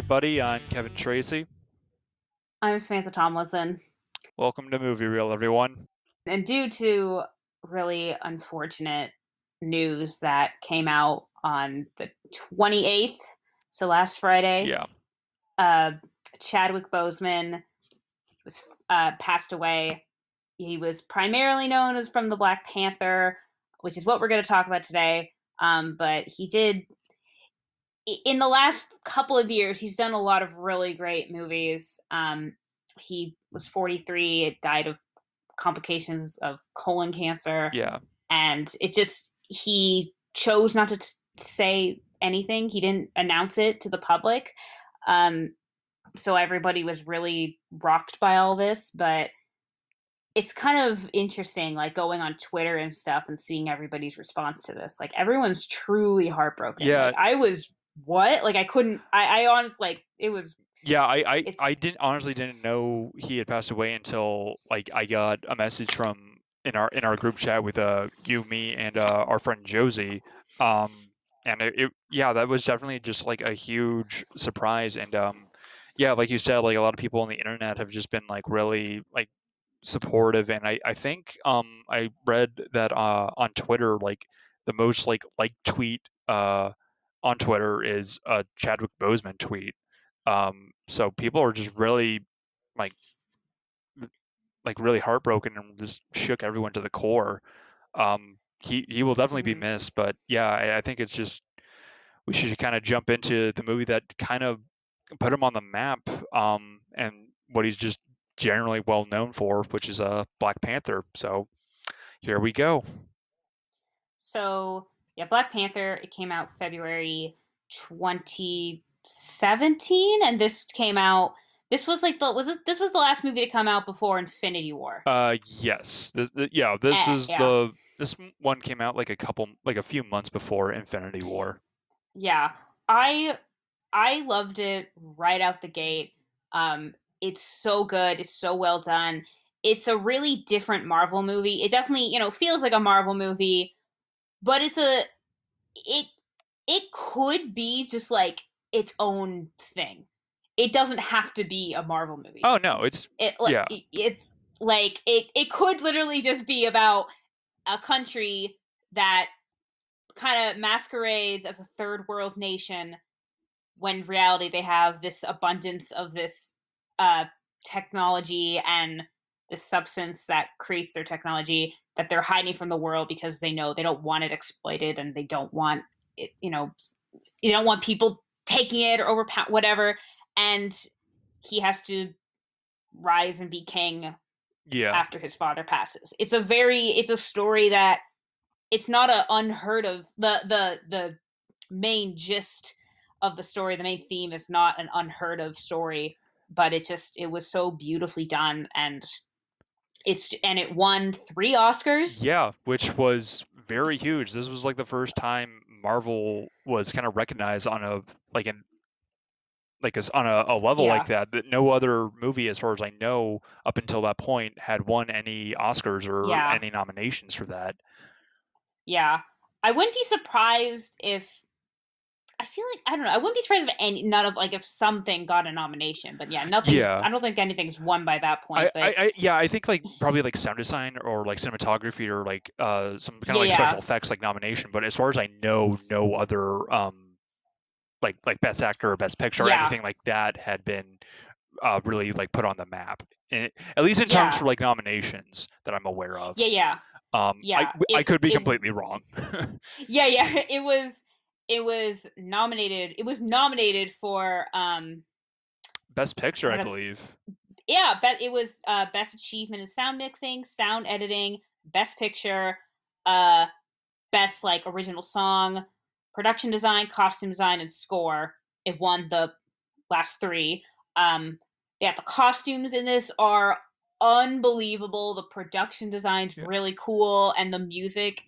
everybody. I'm Kevin Tracy. I'm Samantha Tomlinson. Welcome to Movie Reel, everyone. And due to really unfortunate news that came out on the 28th, so last Friday, Yeah, uh, Chadwick Boseman was passed away. He was primarily known as from the Black Panther, which is what we're going to talk about today. But he did, in the last couple of years, he's done a lot of really great movies. He was 43, died of complications of colon cancer, yeah, and he chose not to say anything. He didn't announce it to the public, um, so everybody was really rocked by all this. But it's kind of interesting, like going on Twitter and stuff and seeing everybody's response to this. Like everyone's truly heartbroken. Like yeah, I was, what? Like I couldn't. I honestly, like it was. yeah. It's I didn't honestly didn't know he had passed away until like I got a message from in our group chat with you, me, and our friend Josie. Um, and yeah, that was definitely just like a huge surprise. And yeah, like you said, like a lot of people on the internet have just been like really like supportive. And I think I read that on Twitter, like the most like tweet on Twitter is a Chadwick Boseman tweet. So people are just really like really heartbroken and just shook everyone to the core. He will definitely be mhm. missed, but yeah, I think it's just we should kind of jump into the movie that kind of put him on the map, and what he's just generally well known for, which is Black Panther. So here we go. So yeah, Black Panther. It came out February 2017, and this came out. This was like the was this was the last movie to come out before Infinity War. Yes, yeah, this is Yeah, this one came out like a few months before Infinity War. yeah. I I loved it right out the gate. It's so good. It's so well done. It's a really different Marvel movie. It definitely feels like a Marvel movie, but it it could be just like its own thing. It doesn't have to be a Marvel movie. Oh no, it's It like yeah, it's like it could literally just be about a country that kind of masquerades as a third world nation when in reality they have this abundance of this uh technology and this substance that creates their technology that they're hiding from the world because they know they don't want it exploited and they don't want it, you don't want people taking it or overpower whatever. And he has to rise and be king yeah, after his father passes. It's a story that it's not a unheard of. The main gist of the story, the main theme is not an unheard of story, but it was so beautifully done. And it won 3 Oscars. yeah, which was very huge. This was like the first time Marvel was kind of recognized on a like an on a level like Yeah, that no other movie, as far as I know, up until that point had won any Oscars or yeah, any nominations for that. yeah. I wouldn't be surprised if I feel like I don't know. I wouldn't be surprised if none of like if something got a nomination, but yeah, nothing's. Yeah. I don't think anything's won by that point. But Yeah, I think like probably like sound design or like cinematography or like some kind of yeah, like special yeah, effects like nomination, but as far as I know, no other like best actor or best picture or yeah, anything like that had been really like put on the map. At least in terms yeah, for like nominations that I'm aware of. yeah, yeah, yeah. I It could be it completely wrong. yeah, yeah. It was nominated. It was nominated for Best picture, I God, believe. yeah, but it was best achievement in sound mixing, sound editing, best picture, uh best like original song, production design, costume design, and score. It won the last three. Yeah, the costumes in this are unbelievable. The production design's Yeah. really cool, and the music's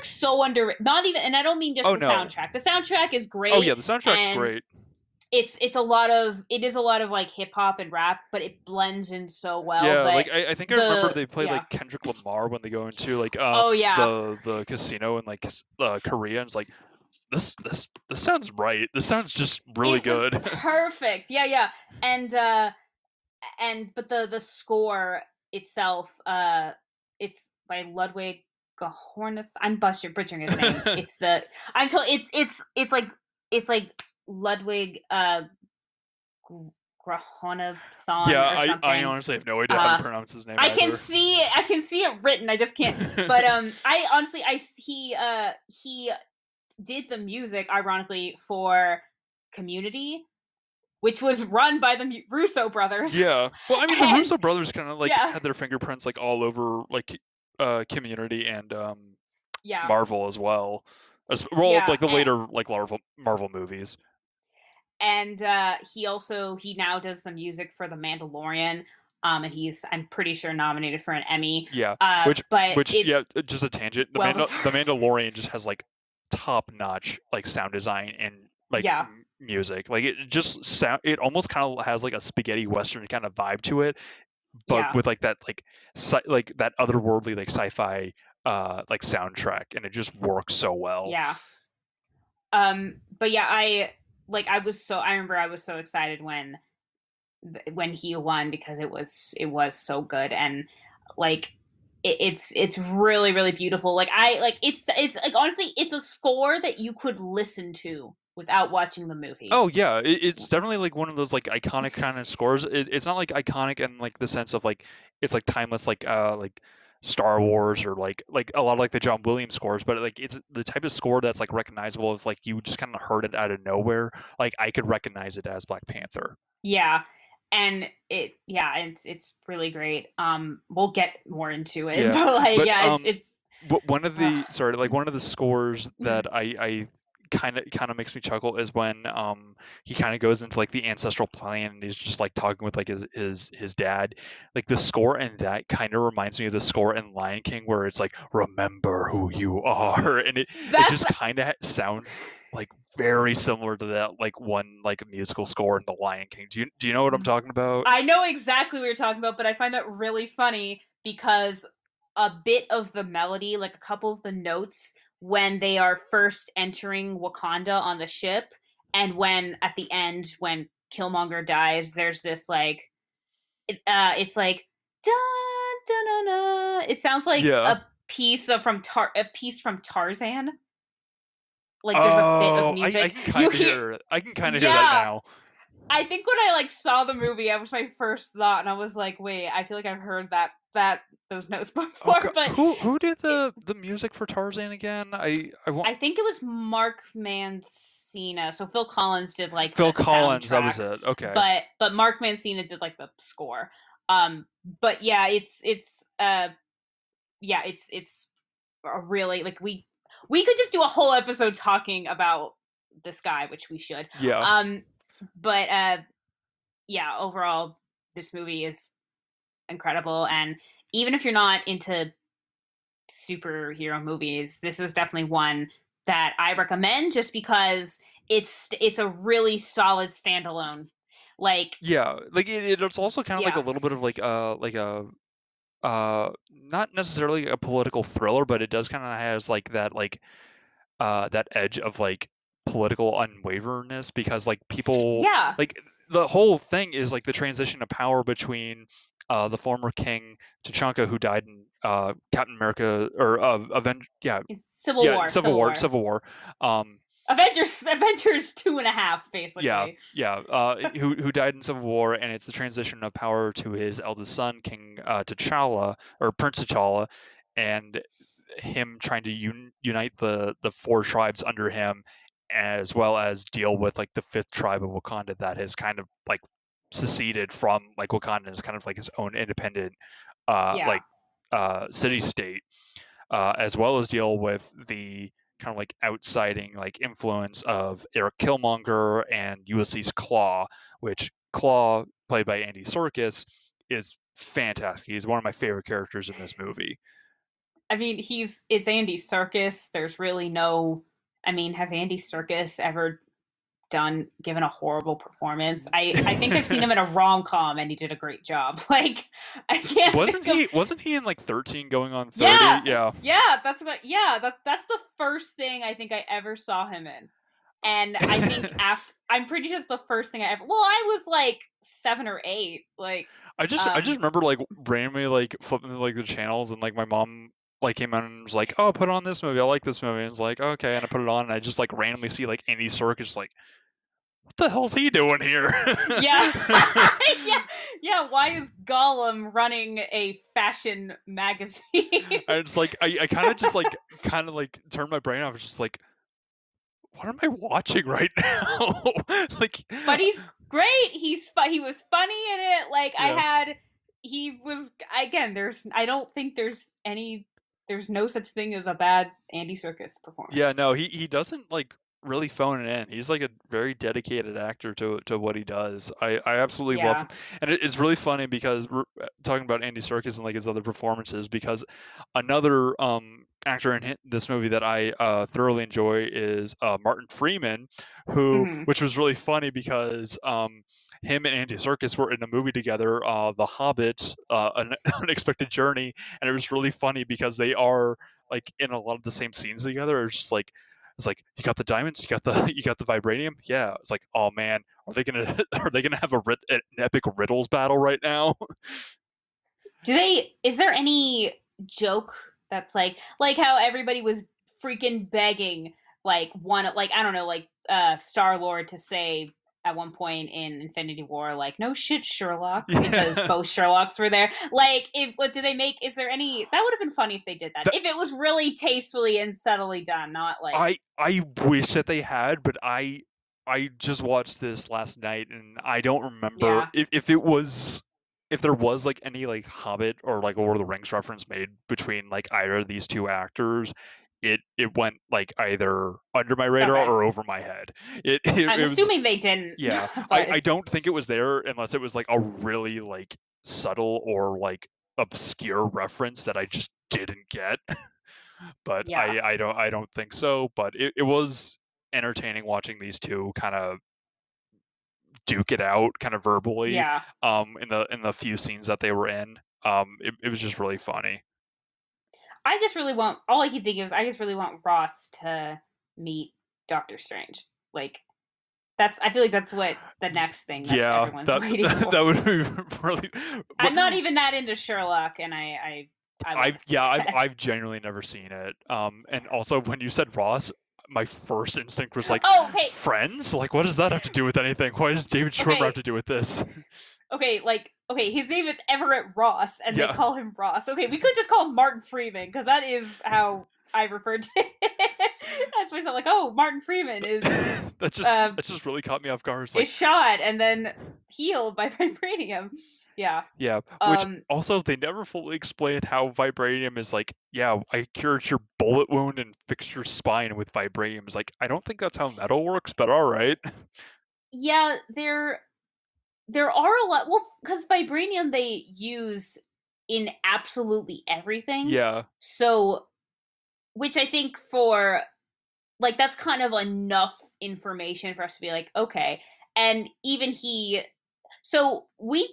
so under. Not even, and I don't mean just Oh the no. soundtrack. The soundtrack is Oh great, yeah, the soundtrack's and great. it is a lot of like hip hop and rap, but it blends in so well. Yeah, But like I think I remember the they play yeah, like Kendrick Lamar when they go into like oh yeah, the casino in like Korea, and it's like this sounds right. This sounds just really It was good. perfect. Yeah, yeah. And but the score itself, it's by Ludwig Gahornis. I'm butchering his name. It's the I'm told it's like Ludwig Yeah, Grahonason or I something. honestly have no idea how to Uh, pronounce his name I can either. see it. I can see it written. I just can't. But I honestly, he did the music, ironically, for Community, which was run by the Russo brothers. Yeah. Well, I mean, the And Russo brothers kind of like yeah, had their fingerprints like all over like Community and yeah, Marvel as well. Well, yeah. like the later like Marvel movies. And he now does the music for The Mandalorian. And he's, I'm pretty sure, nominated for an Emmy. Yeah. But Which it's yeah, just a tangent. well The deserved. Mandalorian just has like top-notch like sound design and like Yeah, music. Like it just sound it almost kind of has like a spaghetti western kind of vibe to it, but yeah, with like that like like that otherworldly like sci-fi like soundtrack, and it just works so well. yeah. But yeah, I remember I was so excited when he won because it was so good. And like it's really really beautiful. Like I like it's like honestly it's a score that you could listen to without watching the movie. Oh yeah, it's definitely like one of those like iconic kind of scores. It's not like iconic in like the sense of like it's like timeless like Star Wars or like a lot of like the John Williams scores, but like it's the type of score that's like recognizable if like you just kind of heard it out of nowhere. Like I could recognize it as Black Panther. Yeah. And it's really great. We'll get more into it, Yeah, but like but yeah, it's one of uh, the sorry, like one of the scores mm, that I kind of makes me chuckle is when he kind of goes into like the ancestral plan and he's just like talking with like his dad. Like the score in that kind of reminds me of the score in Lion King where it's like remember who you are, and it that's just kind of sounds like very similar to that like one like musical score in the Lion King. Do you know what I'm talking about? I know exactly what you're talking about, but I find that really funny because a bit of the melody, like a couple of the notes when they are first entering Wakanda on the ship, and when at the end when Killmonger dies, there's this like it's like dun dun dun dun. It sounds like Yeah. a piece from Tarzan. Like there's a bit of Oh, I music can you kind of hear. hear it. I can kind of hear that Yeah, now. I think when I like saw the movie, that was my first thought, and I was like, "Wait, I feel like I've heard that those notes Oh before." god, But who did it, the music for Tarzan again? I want I think it was Mark Mancina. So Phil Collins did like the Phil Collins. That was soundtrack, it. Okay. but Mark Mancina did like the score. But yeah, it's a really like we could just do a whole episode talking about this guy, which we should. Yeah. Um, but yeah, overall, this movie is incredible. And even if you're not into superhero movies, this is definitely one that I recommend just because it's a really solid standalone. Like, Yeah. Like it's also kind of like a yeah, little bit of like a not necessarily a political thriller, but it does kind of has like that edge of like political unwaverness because like people yeah, like the whole thing is like the transition of power between the former king T'Chaka who died in Captain America or yeah, it's Civil yeah, War, Civil War, Civil War. um Avengers two and a half, yeah, basically. yeah, who died in Civil War, and it's the transition of power to his eldest son, King T'Challa or Prince T'Challa, and him trying to unite the four tribes under him, as well as deal with like the fifth tribe of Wakanda that has kind of like seceded from like Wakanda as kind of like his own independent Yeah, like city state, as well as deal with the kind of like outsiding like influence of Eric Killmonger and Ulysses Claw, which Claw, played by Andy Serkis, is fantastic. He's one of my favorite characters in this movie. I mean, it's Andy Serkis. There's really no. I mean, has Andy Serkis ever done given a horrible performance. I think I've seen him in a rom com and he did a great job. Like I can't Wasn't think of he wasn't he in like 13 going on 30? yeah Yeah. that's the first thing I think I ever saw him in. And I think after I'm pretty sure it's the first thing I ever. Well, I was like 7 or 8. Like, I just um, remember like randomly like flipping like the channels and like my mom like came on and was like, "Oh, put on this movie. I like this movie." And it's like, "Okay," and I put it on and I just like randomly see like Andy Serkis like, "What the hell's he doing here?" yeah, yeah, yeah. Why is Gollum running a fashion magazine? And it's like I kind of like turned my brain off. It's just like, what am I watching right now? Like, But he's great. He was funny in it. Like I yeah. had, he was again. I don't think there's no such thing as a bad Andy Serkis Yeah, performance. no, he doesn't like really phone it in. He's like a very dedicated actor to what he does. I absolutely love him, Yeah. and it's really funny because we're talking about Andy Serkis and like his other performances. Because another actor in this movie that I thoroughly enjoy is Martin Freeman, who Hmm. which was really funny because him and Andy Serkis were in a movie together, The Hobbit, an Unexpected Journey, and it was really funny because they are like in a lot of the same scenes together. It's like you got the diamonds, you got the you got the vibranium. Yeah, it's like, oh man, are they gonna are they gonna have an epic riddles battle right now? Do they? Is there any joke that's like how everybody was freaking begging like I don't know like Star Lord to say at one point in Infinity War like no shit Sherlock because Yeah, both Sherlocks were there. Like if what do they make? Is there any that would have been funny if they did that that if it was really tastefully and subtly done, not like I wish that they had, but I just watched this last night and I don't remember yeah if it was if there was like any like Hobbit or like Lord of the Rings reference made between like either of these two actors. It went like either under my radar okay. or over my head. It I'm it was assuming they didn't, Yeah, I but don't think it was there unless it was like a really like subtle or like obscure reference that I just didn't get. But yeah I don't think so. But it was entertaining watching these two kind of duke it out kind of verbally yeah. in the few scenes that they were in. It was just really funny. I just really want all I keep thinking is I just really want Ross to meet Doctor Strange. Like that's I feel like that's what the next thing that Yeah, everyone's that waiting that for. would be really. I'm not even that into Sherlock, and I want to see that. I've genuinely never seen it. And also when you said Ross, my first instinct was like, Oh, okay, Friends? Like, what does that have to do with anything? Why does David Schwimmer have okay, to do with this? okay. Like okay, his name is Everett Ross, and they Yeah, call him Ross. Okay, we could just call him Martin Freeman because that is how I referred to it. That's myself. Like oh, Martin Freeman uh, that just really caught me off guard. It's like, is shot and then healed by vibranium. Yeah. yeah, which Um, also they never fully explained how vibranium is like, yeah, I cured your bullet wound and fixed your spine with vibranium. It's like, I don't think that's how metal works, but all right. yeah, there are a lot. Well, because vibranium they use in absolutely everything. Yeah, So, which I think for like that's kind of enough information for us to be like, okay. And even he, so we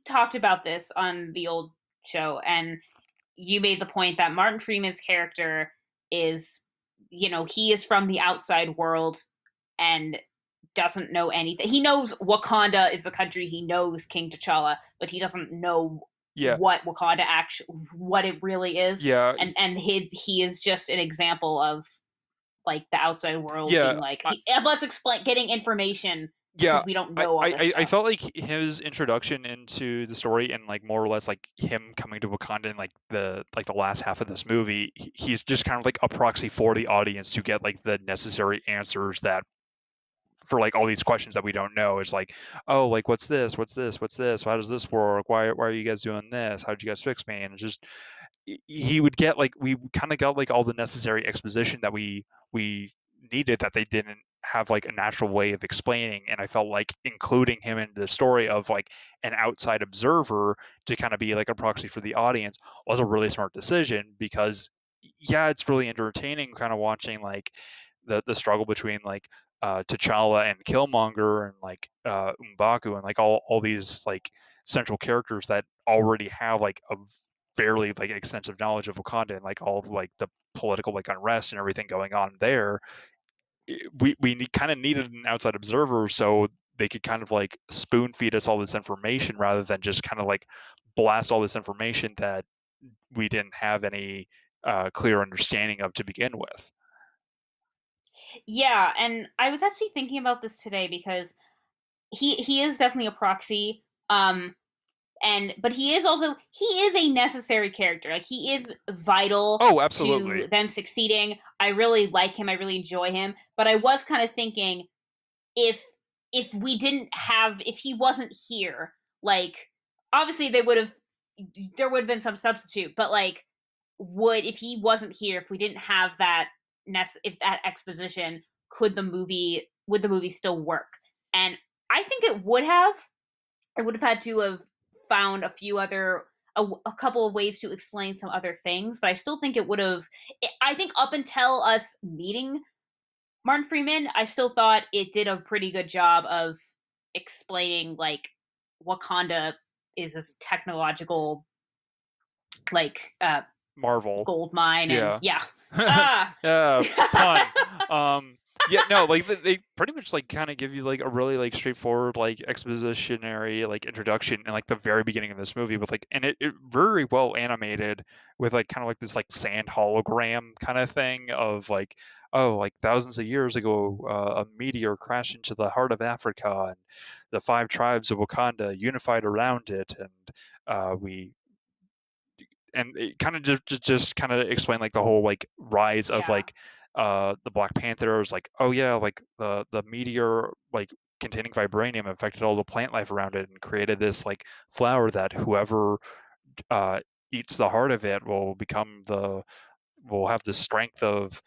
talked about this on the old show, and you made the point that Martin Freeman's character is, he is from the outside world and doesn't know anything. He knows Wakanda is the country. He knows King T'Challa, but he doesn't know yeah, what it really is. yeah, And he is just an example of like the outside world yeah. being like of us explain getting information Yeah, because we don't know all this I stuff. felt like his introduction into the story and like more or less like him coming to Wakanda in like the last half of this movie, he's just kind of like a proxy for the audience to get like the necessary answers that for like all these questions that we don't know. It's like, oh, like what's this? What's this? What's this? How does this work? Why are you guys doing this? How did you guys fix me? And it's just he would get like we kind of got like all the necessary exposition that we needed that they didn't have like a natural way of explaining, and I felt like including him in the story of like an outside observer to kind of be like a proxy for the audience was a really smart decision because yeah, it's really entertaining kind of watching like the struggle between like T'Challa and Killmonger and like M'Baku and like all these like central characters that already have like a fairly like extensive knowledge of Wakanda and like all of like the political like unrest and everything going on there. We kind of needed an outside observer so they could kind of like spoon feed us all this information rather than just kind of like blast all this information that we didn't have any clear understanding of to begin with. Yeah, and I was actually thinking about this today because he is definitely a proxy. And but he is a necessary character. Like he is vital Oh, to absolutely. them succeeding. I really like him. I really enjoy him. But I was kind of thinking if if he wasn't here, like obviously they would have there would have been some substitute, but like would if he wasn't here, if we didn't have that if that exposition, could the movie would the movie still work? And I think it would have. I would have had to have found a couple of ways to explain some other things, but I still think it would have. I think up until us meeting Martin Freeman, I still thought it did a pretty good job of explaining like Wakanda is this technological like Marvel. gold mine, and Yeah. yeah. Ah. Yeah, pun. Yeah, no, like they pretty much like kind of give you like a really like straightforward like expositionary like introduction in like the very beginning of this movie with like and it very well animated with like kind of like this like sand hologram kind of thing of like oh like thousands of years ago a meteor crashed into the heart of Africa and the five tribes of Wakanda unified around it and we and it kind of just kind of explain like the whole like rise of Yeah. like the Black Panthers like oh yeah like the meteor like containing vibranium affected all the plant life around it and created this like flower that whoever uh eats the heart of it will have the strength of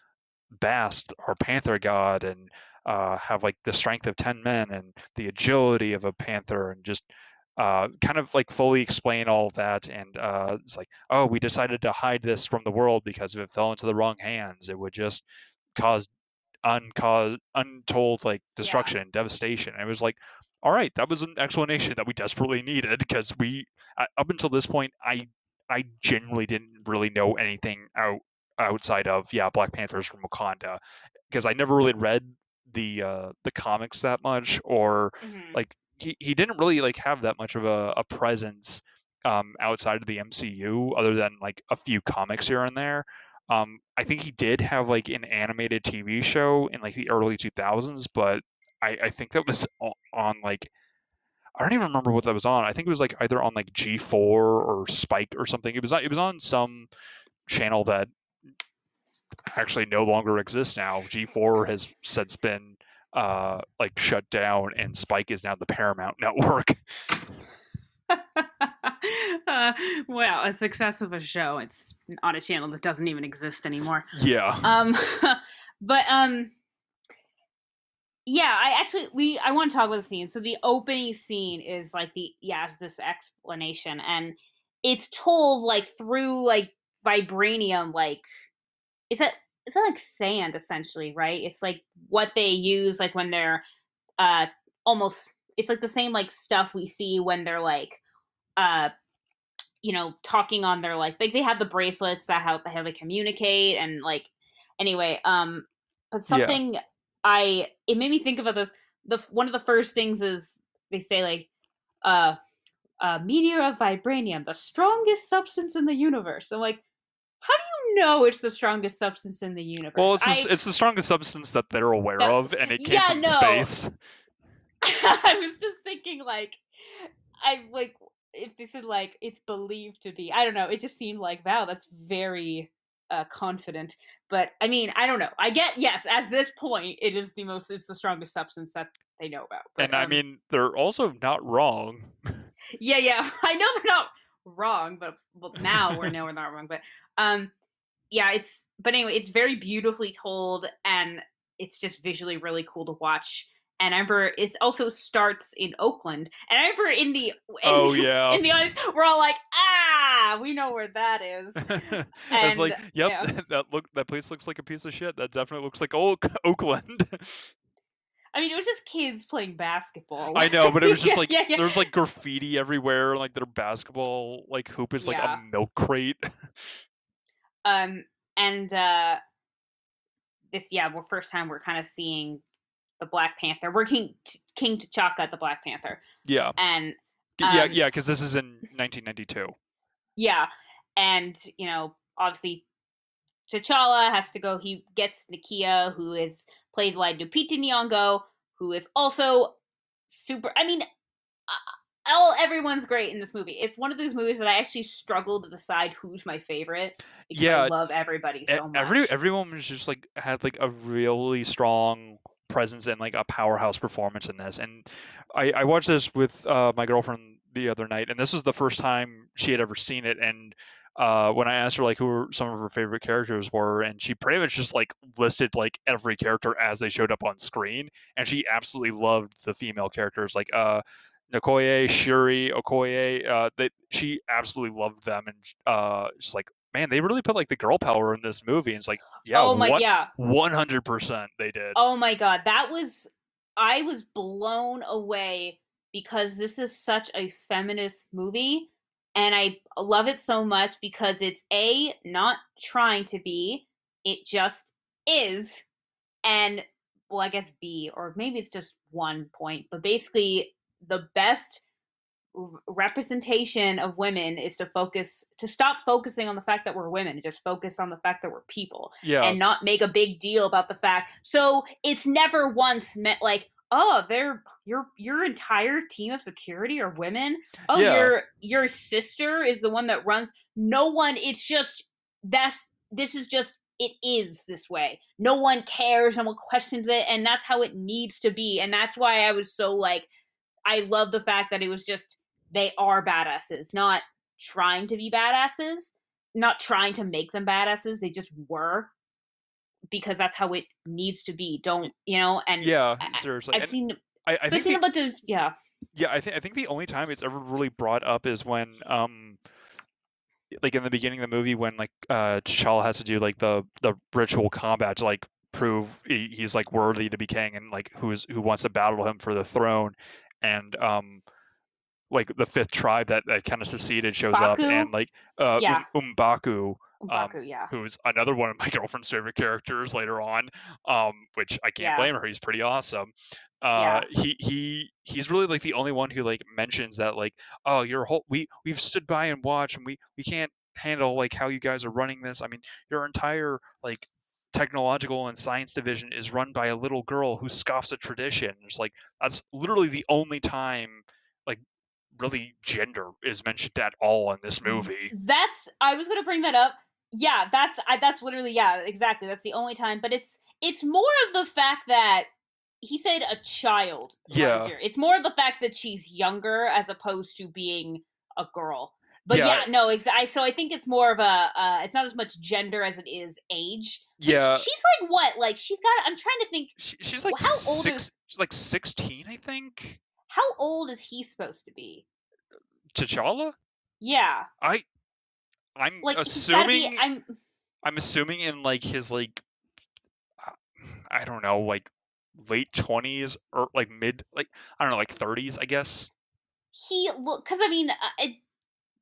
Bast, our panther god, and have like the strength of 10 men and the agility of a panther, and just kind of like fully explain all of that. And it's like, oh, we decided to hide this from the world because if it fell into the wrong hands, it would just cause untold like Yeah. destruction and devastation. And it was like, all right, that was an explanation that we desperately needed because up until this point, I genuinely didn't really know anything outside of yeah Black Panthers from Wakanda because I never really read the comics that much or Hmm. like he didn't really like have that much of a presence outside of the MCU other than like a few comics here and there. I think he did have like an animated TV show in like the early 2000s, but I think that was on like I don't even remember what that was on. I think it was like either on like G4 or Spike or something. It was on some channel that actually no longer exists now. G4 has since been like shut down, and Spike is now the Paramount network. uh, well, a success of a show. It's on a channel that doesn't even exist anymore. Yeah, Um, but yeah, I want to talk about the scene. So the opening scene is like it's this explanation, and it's told like through like vibranium, like is that it's not like sand essentially, right? It's like what they use like when they're uh almost it's like the same like stuff we see when they're like uh talking on their like they have the bracelets that how they communicate and like anyway but yeah. something I it made me think about this the one of the first things is they say like uh a meteor of vibranium, the strongest substance in the universe. So like how do you know it's the strongest substance in the Well, universe? it's the strongest substance that they're aware That of, and it came yeah, from no. space. I was just thinking like I like if they said like it's believed to be. I don't know. It just seemed like wow, that's very confident. But I mean, I don't know. I get yes. At this point, it's the strongest substance that they know about. But And I mean, they're also not wrong. yeah, yeah. I know they're not wrong, but well, now we know we're not wrong. But um, yeah, it's but anyway, it's very beautifully told, and it's just visually really cool to watch. And I remember it also starts in Oakland, and I remember in Oh yeah. the audience, we're all like, "Ah, yeah, we know where that is. It's And like, yep, yeah, that place looks like a piece of shit. That definitely looks like Oakland. I mean, it was just kids playing basketball. I know, but it was just Yeah, like yeah, yeah. there was like graffiti everywhere. Like their basketball like hoop is like a Yeah. milk crate. Um, and this, yeah, well, first time we're kind of seeing the Black Panther. We're King T'Chaka, the Black Panther, Yeah, and yeah, um, yeah. Because this is in 1992. yeah, and obviously T'Challa has to go. He gets Nakia, who is played by Lupita Nyong'o, who is also super. I mean, everyone's great in this movie. It's one of those movies that I actually struggle to decide who's my favorite because I Yeah, love everybody so much. everyone was just like had like a really strong presence and like a powerhouse performance in this. And I watched this with my girlfriend the other night, and this was the first time she had ever seen it. And when I asked her like who some of her favorite characters were, and she pretty much just like listed like every character as they showed up on screen, and she absolutely loved the female characters like Nkoye, Shuri, Okoye. That she absolutely loved them, and just like man, they really put like the girl power in this movie. And it's like, yeah, Oh my, what yeah. 100% they did. Oh my god, that was I was blown away because this is such a feminist movie and I love it so much because it's A, not trying to be, it just is. And well, I guess B, or maybe it's just 1 point, but basically the best representation of women is to stop focusing on the fact that we're women, just focus on the fact that we're people Yeah, and not make a big deal about the fact. So it's never once meant like, oh, they're your entire team of security are women. Oh, yeah, your sister is the one that runs. No one, it's just this is just it is this way. No one cares, no one questions it, and that's how it needs to be. And that's why I was so like I love the fact that it was just they are badasses, not trying to be badasses, not trying to make them badasses. They just were because that's how it needs to be. y- Don't And yeah, I, seriously. I've And seen I I've think seen a the bunch of yeah, I think the only time it's ever really brought up is when like in the beginning of the movie when like T'Challa has to do like the ritual combat to like prove he's like worthy to be king, and like who wants to battle him for the throne. And like the fifth tribe that kind of seceded shows up, Baku. and like Yeah, Umbaku, Baku. Yeah, who's another one of my girlfriend's favorite characters later on, which I can't yeah, blame her. He's pretty awesome. yeah. He's really like the only one who like mentions that like, oh, your whole we've stood by and watched, and we can't handle like how you guys are running this. I mean, your entire like technological and science division is run by a little girl who scoffs at tradition. It's like that's literally the only time like really gender is mentioned at all in this movie. That's I was gonna bring that up. Yeah, that's literally yeah, exactly. That's the only time. But it's more of the fact that he said a child runs Yeah, here. It's more of the fact that she's younger as opposed to being a girl. But yeah, yeah, no, exactly. So I think it's more of a. It's not as much gender as it is age. Which yeah. she's like what? Like she's got. I'm trying to think. She's like How old is she's like 16, I think. how old is he supposed to be? T'Challa. Yeah, I I'm like he's got to be. assuming I'm assuming in like his like I don't know like late 20s or like mid like I don't know like 30s I guess. he look because I mean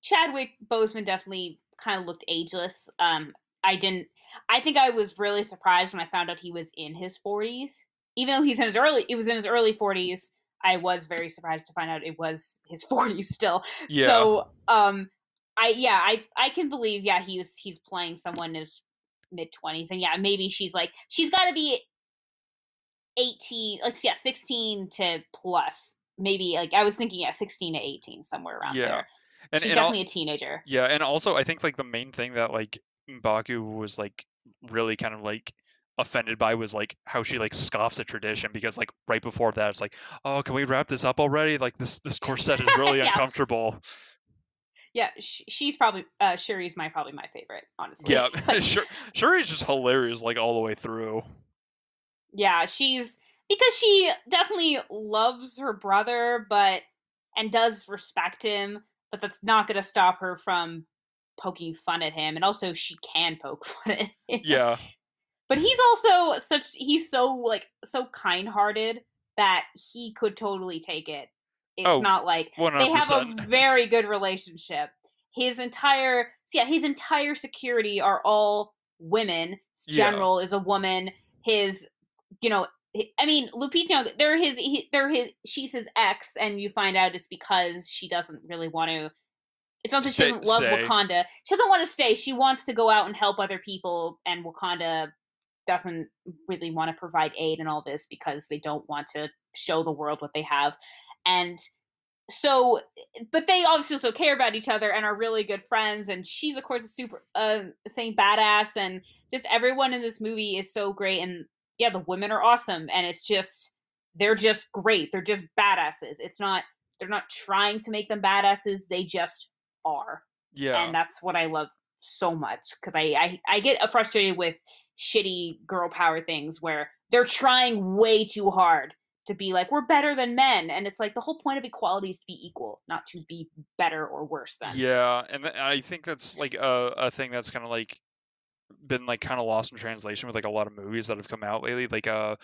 Chadwick Boseman definitely kind of looked ageless. I didn't. I think I was really surprised when I found out he was in his 40s. Even though it was in his early 40s. I was very surprised to find out it was his 40s still. Yeah, So, I can believe, yeah, he's playing someone in his mid 20s, and yeah, maybe she's got to be 18, like yeah, 16 to plus. Maybe like I was thinking, yeah, 16 to 18, somewhere around yeah, there. She's and all definitely a teenager. yeah, and also I think like the main thing that like M'Baku was like really kind of like offended by was like how she like scoffs at tradition, because like right before that it's like, oh, can we wrap this up already, like this corset is really Yeah, uncomfortable. yeah. She's probably Shuri's probably my favorite, honestly. Yeah, Like, sure, Shuri's just hilarious like all the way through. yeah, she's because she definitely loves her brother, but and does respect him, but that's not going to stop her from poking fun at him, and also she can poke fun at him. Yeah. But he's also he's so like so kind-hearted that he could totally take it. It's Oh, not like they have a 100%. very good relationship. His entire security are all women. His Yeah. general is a woman. His you know I mean, Lupita, they're his, she's his ex, and you find out it's because she doesn't really want to. It's not that she Stay doesn't love stay. Wakanda. She doesn't want to stay. She wants to go out and help other people, and Wakanda doesn't really want to provide aid and all this because they don't want to show the world what they have. And so, but they obviously also care about each other and are really good friends. And she's, of course, a super same badass. And just everyone in this movie is so great. And yeah, the women are awesome. And it's just, they're just great. They're just badasses. It's not, they're not trying to make them badasses. They just are. And Yeah. that's what I love so much. Because I get frustrated with shitty girl power things where they're trying way too hard to be like, we're better than men, and it's like the whole point of equality is to be equal, not to be better or worse than. Yeah, and I think that's like a thing that's kind of like been like kind of lost in translation with like a lot of movies that have come out lately, like the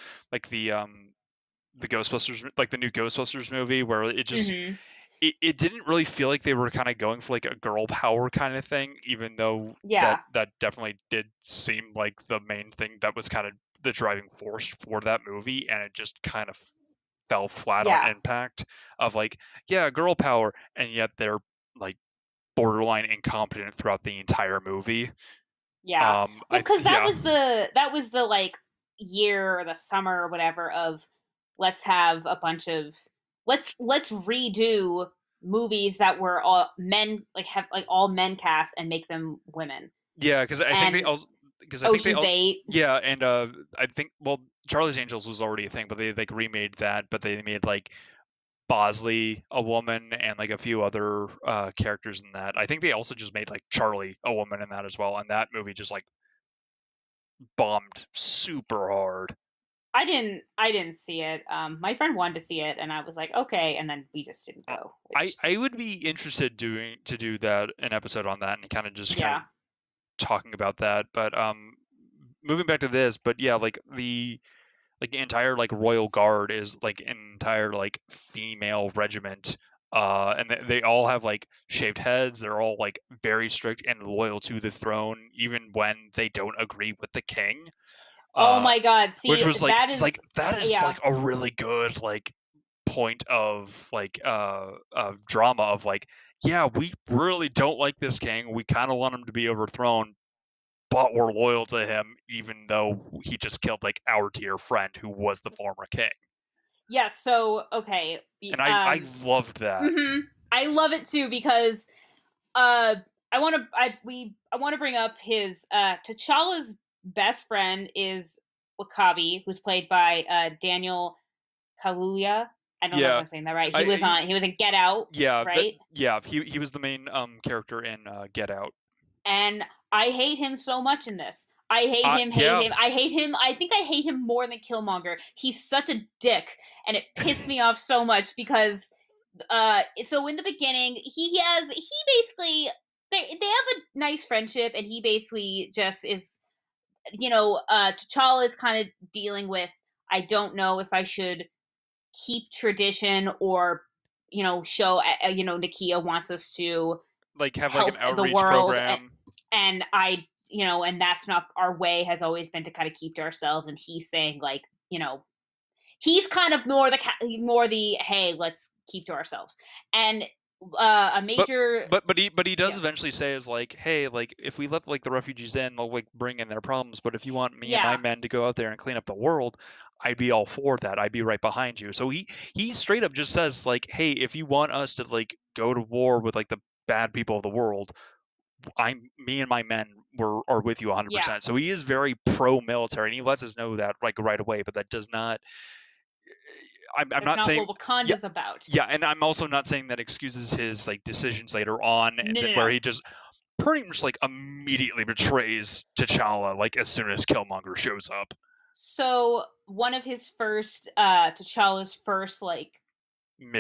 Ghostbusters, like the new Ghostbusters movie, where it just Mm-hmm. it didn't really feel like they were kind of going for like a girl power kind of thing, even though Yeah, that definitely did seem like the main thing that was kind of the driving force for that movie, and it just kind of fell flat on yeah, impact of like, yeah, girl power, and yet they're like borderline incompetent throughout the entire movie. yeah. Well, because Yeah, that was the like year or the summer or whatever of let's have a bunch of let's redo movies that were all men, like have like all men cast and make them women. yeah, And because I think they Ocean's all, 8. yeah, and I think, well, Charlie's Angels was already a thing, but they like remade that, but they made like Bosley a woman and like a few other characters in that. I think they also just made like Charlie a woman in that as well, and that movie just like bombed super hard. I didn't see it. My friend wanted to see it, and I was like, okay, and then we just didn't Uh, go. Which, I would be interested doing to do that an episode on that and kind of yeah. talking about that. But moving back to this, but yeah, like the entire like royal guard is like an entire like female regiment, and they all have like shaved heads. They're all like very strict and loyal to the throne even when they don't agree with the king, Oh uh my god. which See, was like, that it's like is, that is yeah, like a really good like point of drama of like, yeah, we really don't like this king, we kind of want him to be overthrown, but we're loyal to him even though he just killed like our dear friend who was the former king. yeah. So okay, And I loved that. mm-hmm. I love it too because uh, I want to bring up his T'Challa's best friend is Wakabi, who's played by Daniel Kaluuya. I don't know if Yeah, I'm saying that right. I He was in Get Out, yeah, that right? yeah, he was the main character in Get Out. And I hate him so much in this. I hate him, hate Yeah, him. I hate him. I think I hate him more than Killmonger. He's such a dick, and it pissed me off so much because so in the beginning he basically they have a nice friendship, and he basically just is, T'Challa is kind of dealing with, I don't know if I should keep tradition or show, Nakia wants us to like have like an help the outreach world, program. and I, and that's not our way, has always been to kind of keep to ourselves, and he's saying like, he's kind of more the hey, let's keep to ourselves, and a But major, but he does yeah, eventually say is like, hey, like if we let like the refugees in, they'll like bring in their problems. But if you want me and my yeah, men to go out there and clean up the world, I'd be all for that. I'd be right behind you. So he straight up just says like, hey, if you want us to like go to war with like the bad people of the world, me and my men are with you yeah, 100%. So he is very pro military, and he lets us know that like right away. But that does not. I'm that's not not saying, what yeah, Wakanda's about. yeah, and I'm also not saying that excuses his like decisions later on, No, no, where no. he just pretty much like immediately betrays T'Challa like as soon as Killmonger shows up. So one of his first, T'Challa's first like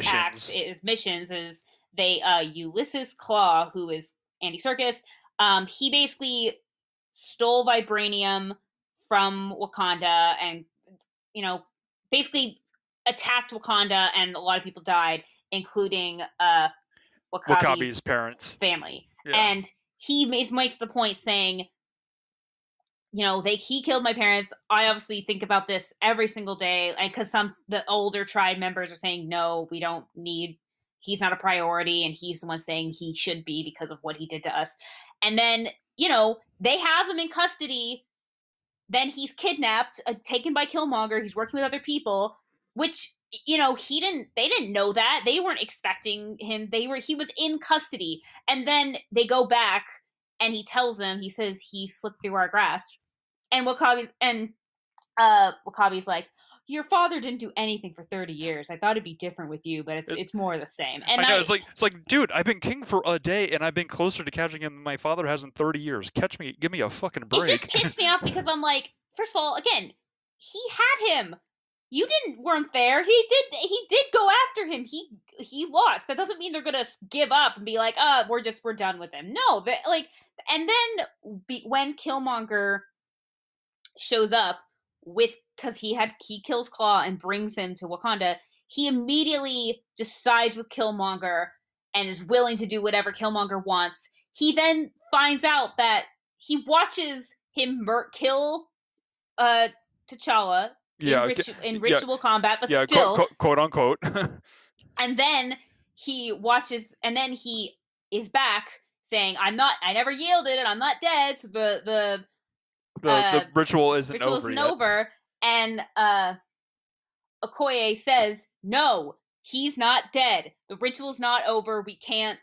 acts Missions. is missions is they Ulysses Claw, who is Andy Serkis. He basically stole vibranium from Wakanda and, you know, basically attacked Wakanda, and a lot of people died, including Wakabi's Wakabi's parents. family. Yeah. And he makes the point saying, he killed my parents. I obviously think about this every single day, and because some the older tribe members are saying no, we don't need. He's not a priority, and he's the one saying he should be because of what he did to us. And then they have him in custody. Then he's kidnapped, taken by Killmonger. He's working with other people, which he didn't. They didn't know that. They weren't expecting him. He was in custody, and then they go back, and he tells them. He says he slipped through our grasp, and Wakabi's like, your father didn't do anything for 30 years. I thought it'd be different with you, but it's It's, it's more the same. And I know it's like, dude, I've been king for a day and I've been closer to catching him than my father has in 30 years. Catch me, give me a fucking it just break. pissed me off because I'm like, first of all, again, he had him. You weren't there. He did go after him. He lost. That doesn't mean they're gonna give up and be like, we're done with him. No, and then when Killmonger shows up with because he kills Claw and brings him to Wakanda, he immediately just sides with Killmonger and is willing to do whatever Killmonger wants. He then finds out that he watches him kill uh T'Challa in Yeah, yeah, ritual combat, but yeah, still. quote unquote. And then he watches, and then he is back saying, I never yielded, and I'm not dead." So The ritual isn't ritual over isn't yet. over, and Okoye says, "No, he's not dead. The ritual's not over. We can't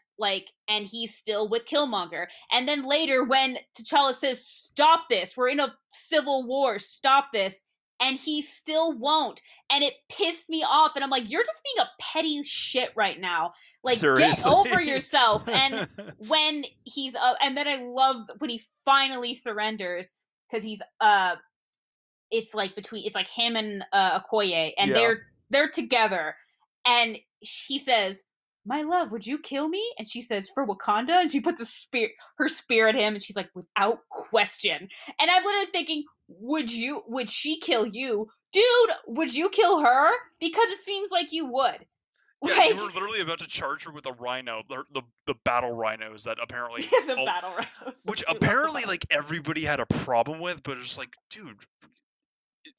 and he's still with Killmonger." And then later, when T'Challa says, "Stop this. We're in a civil war. Stop this." And he still won't. And it pissed me off. And I'm like, you're just being a petty shit right now. Like, get over Seriously. yourself. And when he's and then I love when he finally surrenders because it's like him and Okoye, and Yeah. they're together, and he says, "My love, would you kill me?" And she says, "For Wakanda." And she puts her spear at him, and she's like, "Without question." And I'm literally thinking, would she kill you, dude? Would you kill her? Because it seems like you would. Yeah, you Like were literally about to charge her with a rhino, the battle rhinos that apparently the all, battle rifles. I which do love the apparently battle. like everybody had a problem with, but it's like, dude,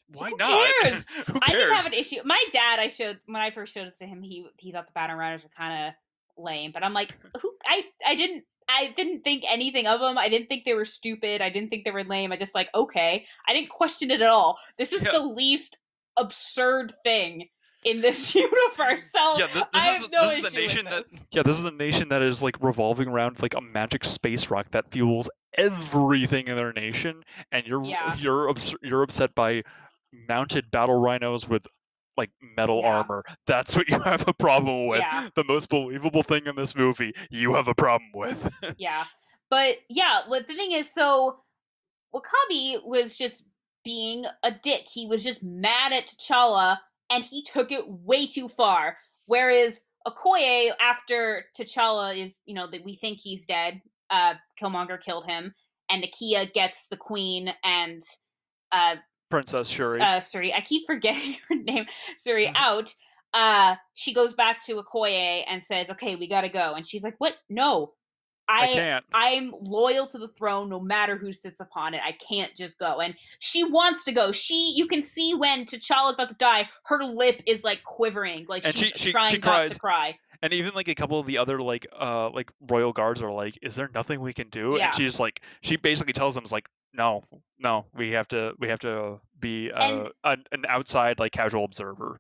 why Who not? cares? Who I didn't have cares? an issue. My dad, when I first showed it to him, he thought the Battle Riders were kind of lame. But I'm like, who? I didn't think anything of them. I didn't think they were stupid. I didn't think they were lame. I just like, okay. I didn't question it at all. This is Yeah, the least absurd thing in this universe. So yeah. I have no This is the issue with nation that this. yeah, this is the nation that is like revolving around like a magic space rock that fuels everything in their nation, and Yeah, you're upset by mounted battle rhinos with like metal yeah, armor. That's what you have a problem with. yeah. The most believable thing in this movie, you have a problem with. Yeah. But yeah, what the thing is, so Wakabi was just being a dick. He was just mad at T'Challa, and he took it way too far. Whereas Okoye, after T'Challa is, that we think he's dead, Killmonger killed him, and Nakia gets the queen and uh, Princess Shuri. Suri. I keep forgetting her name. Suri out. She goes back to Okoye and says, "Okay, we gotta go." And she's like, "What? No, I I can't. I'm loyal to the throne no matter who sits upon it. I can't just go." And she wants to go. You can see when T'Challa's about to die, her lip is like quivering, like And she's she trying not to cries, cry. and even like a couple of the other like royal guards are like, "Is there nothing we can do?" And Yeah. she's like, she basically tells them, "Is like, no, no, we have to be And an outside like casual observer."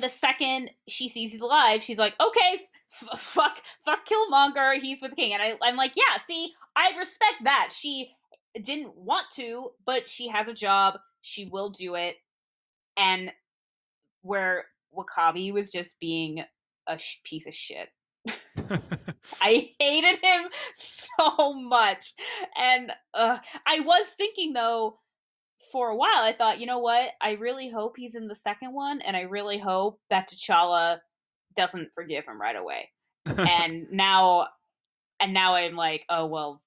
the second she sees he's alive, she's like, "Okay, fuck Killmonger, he's with the king." And I'm like, "Yeah, see, I respect that. She didn't want to, but she has a job. She will do it." And where Wakabi was just being a piece of shit. I hated him so much. And I was thinking, though, for a while, I thought, you know what? I really hope he's in the second one, and I really hope that T'Challa doesn't forgive him right away. And now and now I'm like, oh well,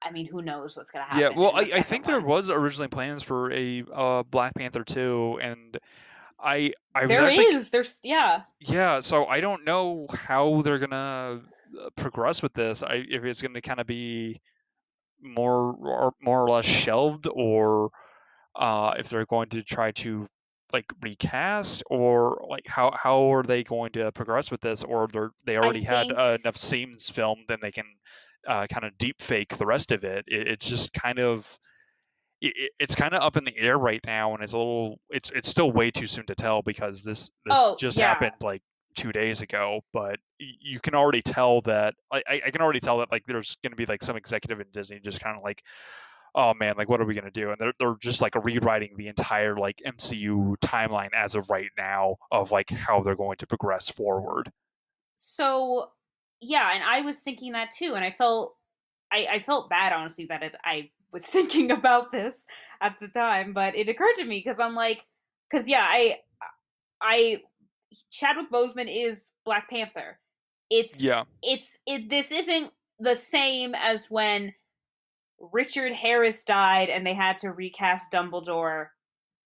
I mean, who knows what's gonna Yeah, happen well, in the I second think there one. was originally plans for a Black Panther 2, and I was There actually is, there's yeah. yeah, so I don't know how they're gonna progress with this. If it's gonna kind of be more or less shelved, or if they're going to try to like recast, or like how are they going to progress with this, or they I already had think enough scenes filmed, then they can kind of deep fake the rest of it. It's just kind of it's kind of up in the air right now, and it's still way too soon to tell, because this oh just yeah. happened like 2 days ago. But you can already tell that I can already tell that like there's going to be like some executive in Disney just kind of like, oh man, like what are we going to do? And they're just like rewriting the entire like MCU timeline as of right now, of like how they're going to progress forward. So yeah, and I was thinking that too, and I felt bad honestly that I was thinking about this at the time, but it occurred to me because I'm like, because yeah, I Chadwick Boseman is Black Panther. Yeah, This isn't the same as when Richard Harris died and they had to recast Dumbledore,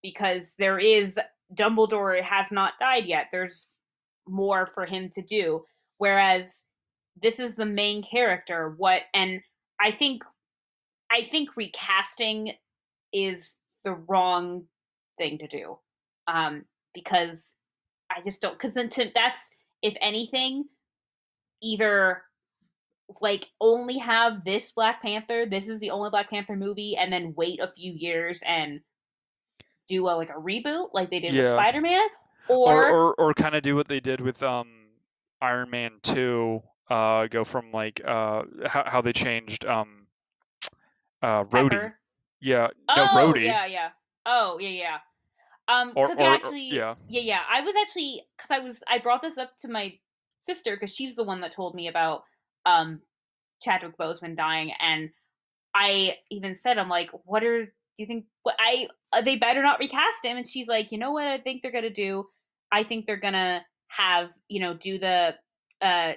because there is Dumbledore has not died yet. There's more for him to do. Whereas this is the main character. What and I think I think recasting is the wrong thing to do. Because I just don't, because then that's, if anything, either like only have this Black Panther, this is the only Black Panther movie, and then wait a few years and do a like a reboot like they did with yeah, Spider-Man, or or kind of do what they did with Iron Man 2, go from like how they changed Rhodey. Pepper. Yeah, no, Oh Rhodey. yeah, yeah. Oh yeah, yeah. Because Or actually, yeah, yeah, yeah. I was actually, because I brought this up to my sister because she's the one that told me about um Chadwick Boseman dying, and I even said, I'm like, what are, do you think? What they better not recast him? And she's like, you know what? I think they're gonna do. I think they're gonna have, do the uh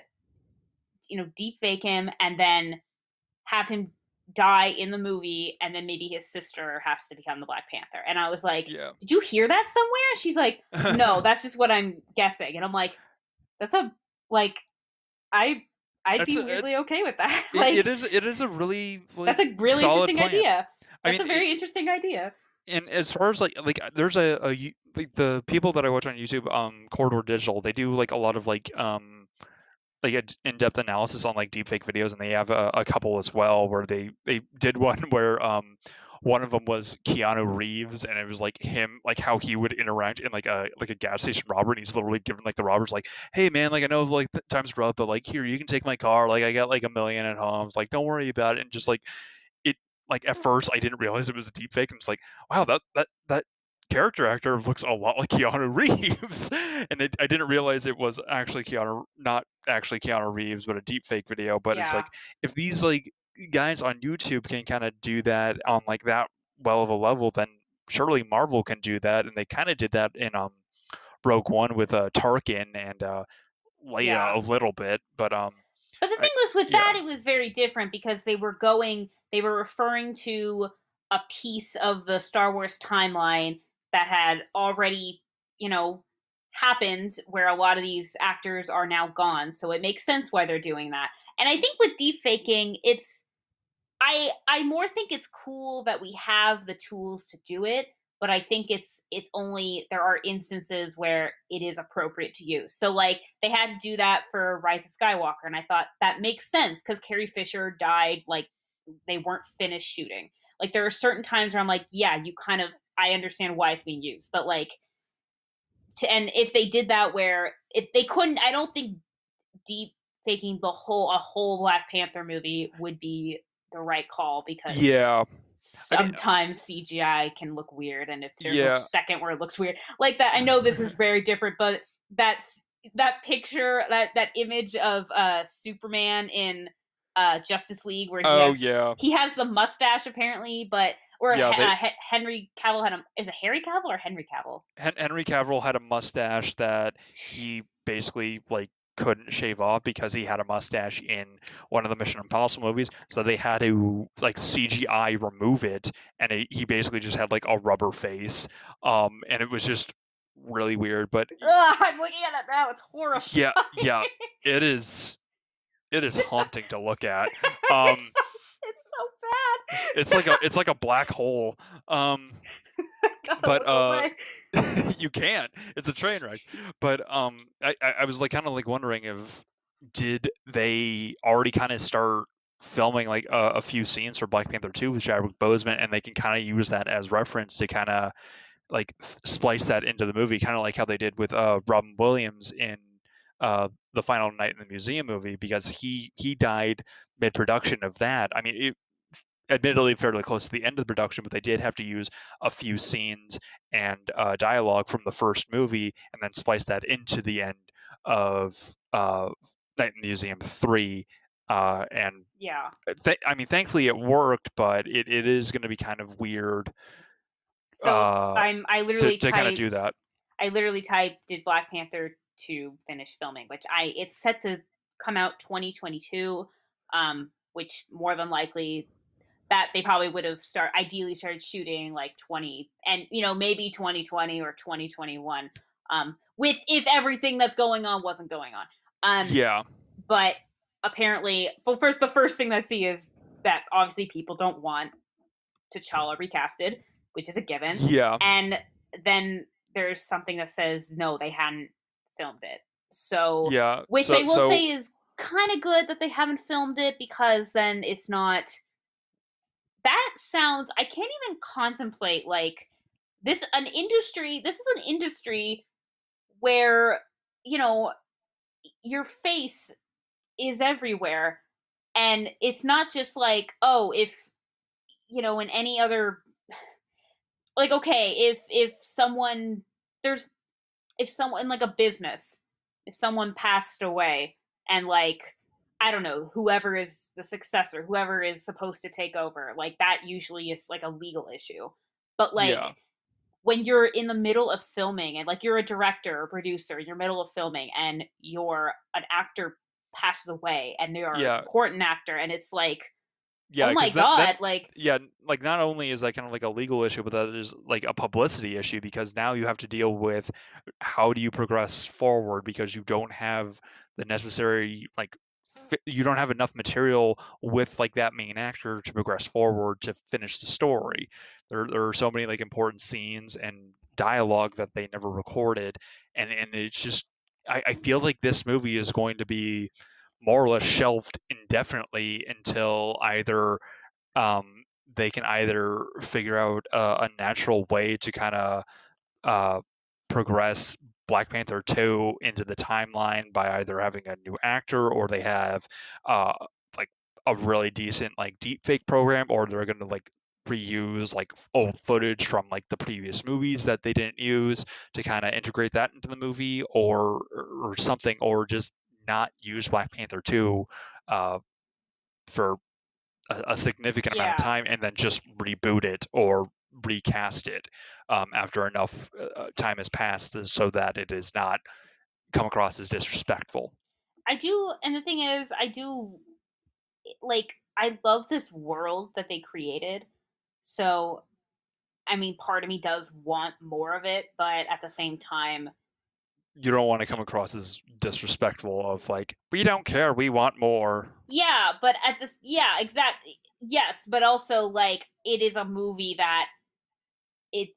deep fake him and then have him die in the movie, and then maybe his sister has to become the Black Panther. And I was like, yeah. did you hear that somewhere? She's like, no, that's just what I'm guessing. And I'm like, that's a like I I'd That's be a weirdly okay with that. it Like is it is a really like that's a really solid interesting plan. idea. I That's mean, a very interesting idea. and as far as like there's like the people that I watch on YouTube, Corridor Digital, they do like a lot of like in-depth analysis on like deepfake videos, and they have a couple as well where they did one where one of them was Keanu Reeves, and it was like him, like how he would interact in like a gas station robber, and he's literally giving like the robbers like, hey man, like I know like time's rough, but like here, you can take my car, like I got like 1 million at home, it's like don't worry about it. And just like it, like at first I didn't realize it was a deep fake, and it's like, wow, that character actor looks a lot like Keanu Reeves. And I didn't realize it was actually not actually Keanu Reeves, but a deep fake video. But it's Yeah. like, if these like guys on YouTube can kind of do that on like that well of a level, then surely Marvel can do that. And they kind of did that in Rogue One with Tarkin and Leia Yeah. a little bit. But But the I, thing was with that, yeah, it was very different because they were referring to a piece of the Star Wars timeline that had already, you know, happened, where a lot of these actors are now gone. So it makes sense why they're doing that. And I think with deep faking, I more think it's cool that we have the tools to do it, but I think it's only, there are instances where it is appropriate to use. So like they had to do that for Rise of Skywalker, and I thought that makes sense because Carrie Fisher died, like they weren't finished shooting. Like there are certain times where I'm like, yeah, you kind of, I understand why it's being used, but like and if they did that, where if they couldn't, I don't think deep faking a whole Black Panther movie would be the right call, because yeah. I mean, sometimes CGI can look weird, and if there's a yeah. second where it looks weird, like that, I know this is very different, but that's that picture, that image of Superman in Justice League, where Oh yeah, he has the mustache apparently, but or yeah. They Henry Cavill had a, is it Harry Cavill or Henry Cavill? Henry Cavill had a mustache that he basically like couldn't shave off because he had a mustache in one of the Mission Impossible movies. So they had to like CGI remove it, and he basically just had like a rubber face, and it was just really weird. But Ugh, I'm looking at it now. It's horrifying. yeah, yeah, it is. It is haunting to look at. it's Um, it's so it's like a black hole. Um, bad. I gotta but look away. you can't. It's a train wreck. But I was like kind of like wondering if did they already kind of start filming like a few scenes for Black Panther 2 with Chadwick Boseman, and they can kind of use that as reference to kind of like splice that into the movie, kind of like how they did with Robin Williams in the Final Night in the Museum movie, because he died mid production of that. I mean, admittedly fairly close to the end of the production, but they did have to use a few scenes and dialogue from the first movie and then splice that into the end of Night in the Museum 3. And Yeah. I mean, thankfully it worked, but it is going to be kind of weird So uh, I literally to kind of do typed that. did Black Panther 2 finish filming, which I it's set to come out 2022, which more than likely that they probably would have ideally started shooting like 20 and maybe 2020 or 2021, with if everything that's going on wasn't going on. Yeah, But apparently, well, the first thing I see is that obviously people don't want T'Challa recasted, which is a given. yeah, And then there's something that says no, they hadn't filmed it. So, yeah. which I So will so say is kind of good that they haven't filmed it, because then it's not. That sounds. I can't even contemplate like this. An industry. This is an industry where you know your face is everywhere, and it's not just like, oh, if in any other, like, okay, if someone there's if someone like a business, if someone passed away, and like, I don't know, whoever is the successor, whoever is supposed to take over, like that usually is like a legal issue. But yeah, like when you're in the middle of filming, and like you're a director or producer, you're middle of filming, and you're an actor passes away, and they're an yeah, important actor, and it's like, yeah. oh my Because then god, like, yeah, like not only is that kind of like a legal issue, but that is like a publicity issue because now you have to deal with how do you progress forward because you don't have the necessary like you don't have enough material with like that main actor to progress forward to finish the story. There are so many like important scenes and dialogue that they never recorded, and it's just I feel like this movie is going to be more or less shelved indefinitely until either they can either figure out a natural way to kind of uh, progress Black Panther 2 into the timeline by either having a new actor or they have uh, like a really decent like deep fake program, or they're going to like reuse like old footage from like the previous movies that they didn't use to kind of integrate that into the movie, or something, or just not use Black Panther 2 uh, for a significant amount of yeah. time and then just reboot it or recast it after enough time has passed so that it is not come across as disrespectful. I do, and the thing is, I do like. I love this world that they created. So, I mean, part of me does want more of it, but at the same time, You don't want to come across as disrespectful of like, we don't care, we want more. yeah. But at this, yeah, exactly, yes. But also, like, it is a movie that it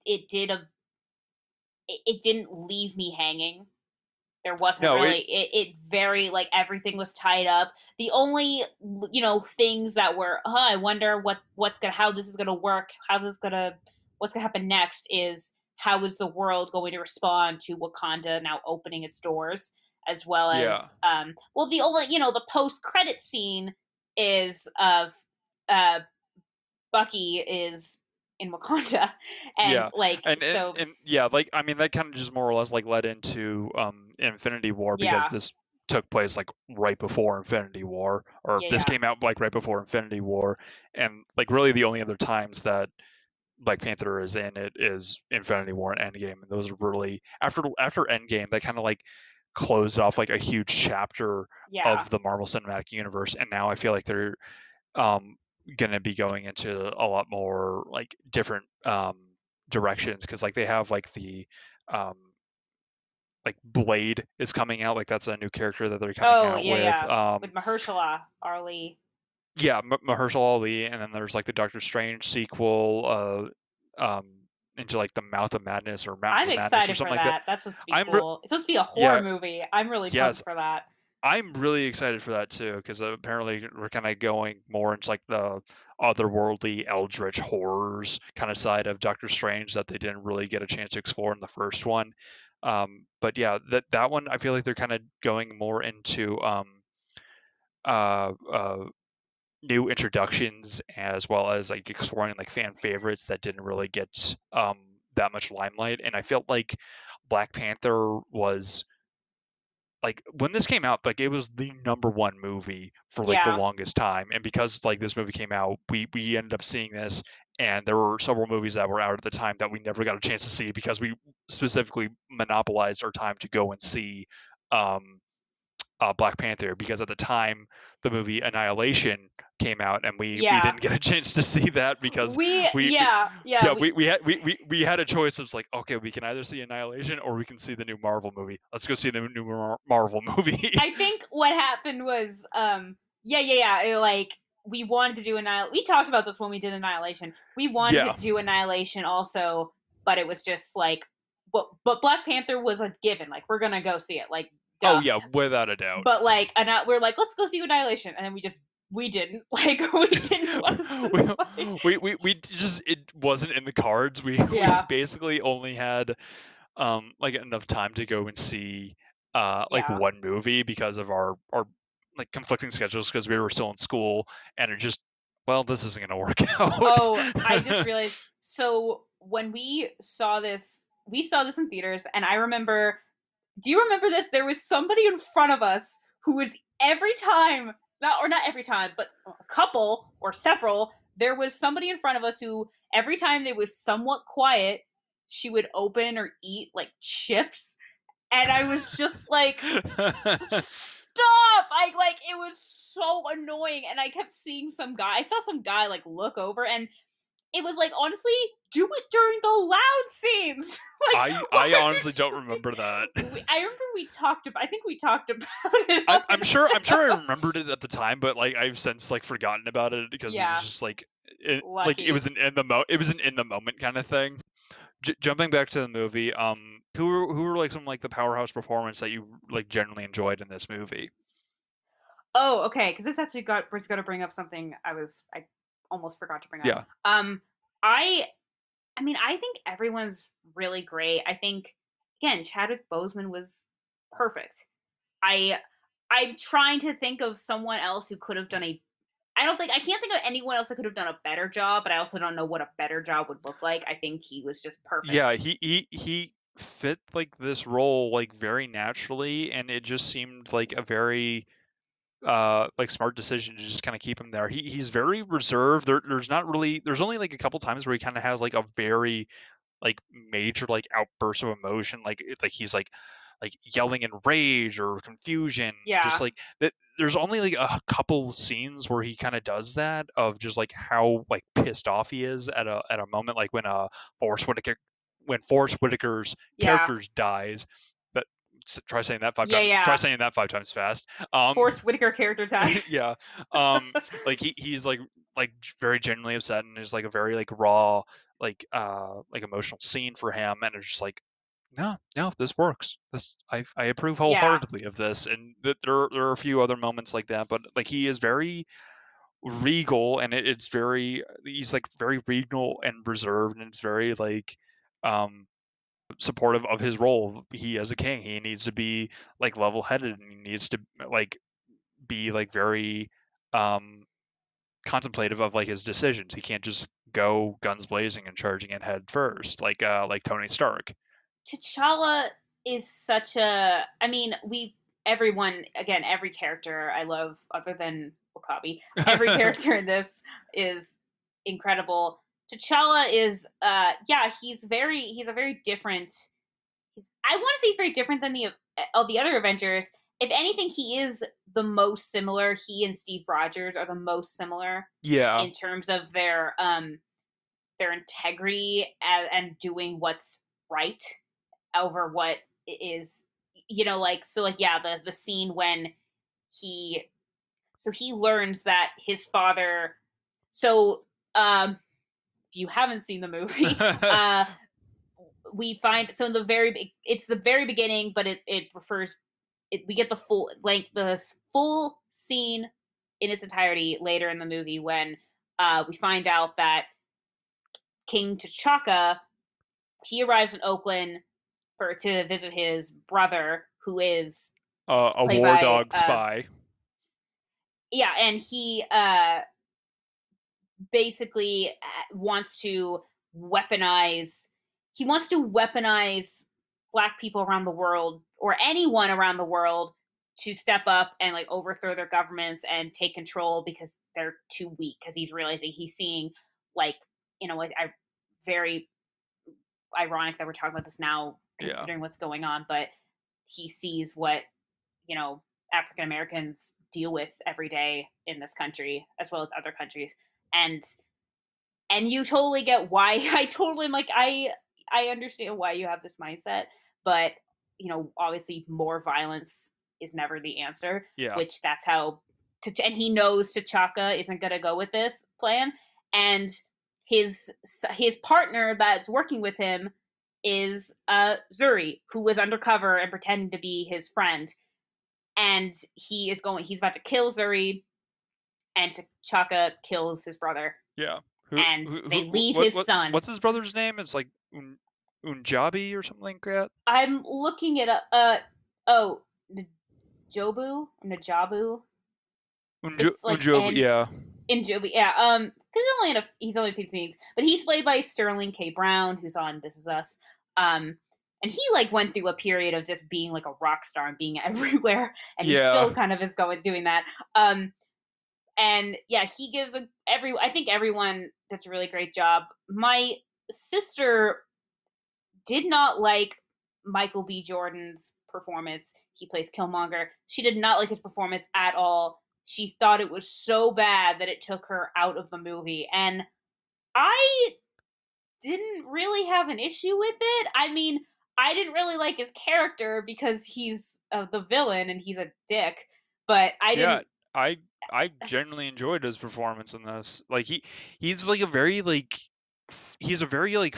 didn't leave me hanging. There wasn't No, it really it very, like, everything was tied up. The only things that were, I wonder what's gonna how this is gonna work, what's gonna happen next, is how is the world going to respond to Wakanda now opening its doors, as well yeah, as well, the only the post credit scene is of uh Bucky is in Wakanda, and yeah, like, so and yeah, like I mean that kind of just more or less like led into Infinity War because yeah, this took place like right before Infinity War, or yeah, this yeah. came out like right before Infinity War, and like really the only other times that Black Panther is in it is Infinity War and Endgame, and those are really after Endgame that kind of like closed off like a huge chapter Yeah. of the Marvel Cinematic Universe, and now I feel like they're um, going to be going into a lot more like different directions because like they have like the um, like Blade is coming out, like that's a new character that they're coming Oh, out yeah, with. yeah. With Mahershala Ali. Yeah, Mahershala Ali, and then there's like the Doctor Strange sequel, into like the Mouth of Madness or Mountains I'm of Madness or excited for something like that. that. That's supposed to be I'm re- cool. It's supposed to be a horror yeah, movie. I'm really pumped yes, for that. I'm really excited for that too because apparently we're kind of going more into like the otherworldly eldritch horrors kind of side of Doctor Strange that they didn't really get a chance to explore in the first one. But yeah, that one I feel like they're kind of going more into uh, uh, new introductions as well as like exploring like fan favorites that didn't really get that much limelight. And I felt like Black Panther was like when this came out, like it was the number one movie for like the Yeah. longest time. And because like this movie came out, we ended up seeing this, and there were several movies that were out at the time that we never got a chance to see because we specifically monopolized our time to go and see um Black Panther because at the time the movie Annihilation came out and we Yeah. didn't get a chance to see that because we Yeah, yeah, yeah we had a choice of like, okay, we can either see Annihilation or we can see the new Marvel movie. Let's go see the new Marvel movie. I think what happened was, like we wanted to do Annihilation. We talked about this when we did Annihilation. We wanted to Yeah. do Annihilation also, but it was just like, but Black Panther was a given. Like we're gonna go see it. Like Oh duh. yeah, without a doubt. But like, we're like, let's go see Annihilation, and then we didn't like we didn't want to spend the money. We just it wasn't in the cards. We Yeah, basically only had like enough time to go and see like yeah. one movie because of our like conflicting schedules because we were still in school, and it just, well, this isn't going to work out. Oh, I just realized. So when we saw this in theaters, and I remember. Do you remember this? There was somebody in front of us who was every time, not every time, but a couple or several. There was somebody in front of us who every time they was somewhat quiet, she would open or eat like chips, and I was just like, stop! I like it was so annoying, and I kept seeing some guy. I saw some guy like look over, and it was like, honestly, do it during the loud scenes. Like, why I are you honestly don't remember that. I remember we talked about. I think we talked about it on I'm sure the I show. remembered it at the time, but like I've since like forgotten about it because it was Yeah, just like it lucky. was an it was an in the moment kind of thing. Jumping back to the movie, who were like some like the powerhouse performance that you like generally enjoyed in this movie? Oh, okay. Because this actually was going to bring up something I almost forgot to bring up. Yeah, I I mean, I think everyone's really great. I think again, Chadwick Boseman was perfect. I I'm trying to think of someone else who could have done a. I can't think of anyone else that could have done a better job, but I also don't know what a better job would look like. I think he was just yeah, perfect. he fit like this role like very naturally, and it just seemed like a very like smart decision to just kind of keep him there. He's very reserved. There's not really there's only like a couple times where he kind of has like a very like major like outburst of emotion, like he's like yelling in rage or confusion, just Yeah, like that. There's only like a couple scenes where he kind of does that, of just like how like pissed off he is at a moment, like when Forrest Whitaker when Forrest Whitaker's yeah, character dies. But yeah, try yeah. saying that 5 times fast. um Forrest Whitaker character dies. yeah. Like he's like very genuinely upset, and there's like a very like raw like emotional scene for him, and it's just like, no, no, this works. This I approve Yeah, wholeheartedly of this. And there are a few other moments like that, but like he is very regal, and it's very he's like very regal and reserved, and it's very like um supportive of his role. He as a king, he needs to be like level headed, and he needs to like be like very um contemplative of like his decisions. He can't just go guns blazing and charging in head first like Tony Stark. T'Challa is such a. I mean, everyone again, every character I love other than Wakabi. Every character in this is incredible. T'Challa is, yeah, he's a very different. I want to say he's very different than the of the other Avengers. If anything, he is the most similar. He and Steve Rogers are the most similar Yeah. in terms of their integrity and doing what's right over what is, like, so, like, yeah, the scene when he he learns that his father, so if you haven't seen the movie, we find, so in the it's the very beginning, but it refers, we get the full scene in its entirety later in the movie when we find out that King T'Chaka, he arrives in Oakland to visit his brother, who is A played war by dog spy. yeah, and he basically wants to weaponize weaponize black people around the world, or anyone around the world, to step up and like overthrow their governments and take control because they're too weak, because he's realizing, he's seeing, like, like, I very ironic that we're talking about this now Yeah. considering what's going on, but he sees what, African Americans deal with every day in this country as well as other countries. And you totally get why. I totally am like, I understand why you have this mindset, but obviously more violence is never the answer, Yeah. which that's how and he knows T'Chaka isn't going to go with this plan. And his partner that's working with him is Zuri, who was undercover and pretending to be his friend. And he's about to kill Zuri, and T'Chaka kills his brother, Yeah. and they leave his son. What's his brother's name? It's like Unjabi or something like that. I'm looking it up. Oh, Najabu. It's like Unjobi. N Yeah. in Joby. Yeah. He's only 15, but he's played by Sterling K. Brown, who's on This Is Us. Um, and he like went through a period of just being like a rock star and being everywhere, and he Yeah. still kind of is doing that. And yeah, he gives I think everyone does a really great job. My sister did not like Michael B. Jordan's performance. He plays Killmonger. She did not like his performance at all. She thought it was so bad that it took her out of the movie. And I didn't really have an issue with it. I mean, I didn't really like his character because he's the villain and he's a dick. But I Yeah. didn't. I I genuinely enjoyed his performance in this. Like he's like a very like he's a very like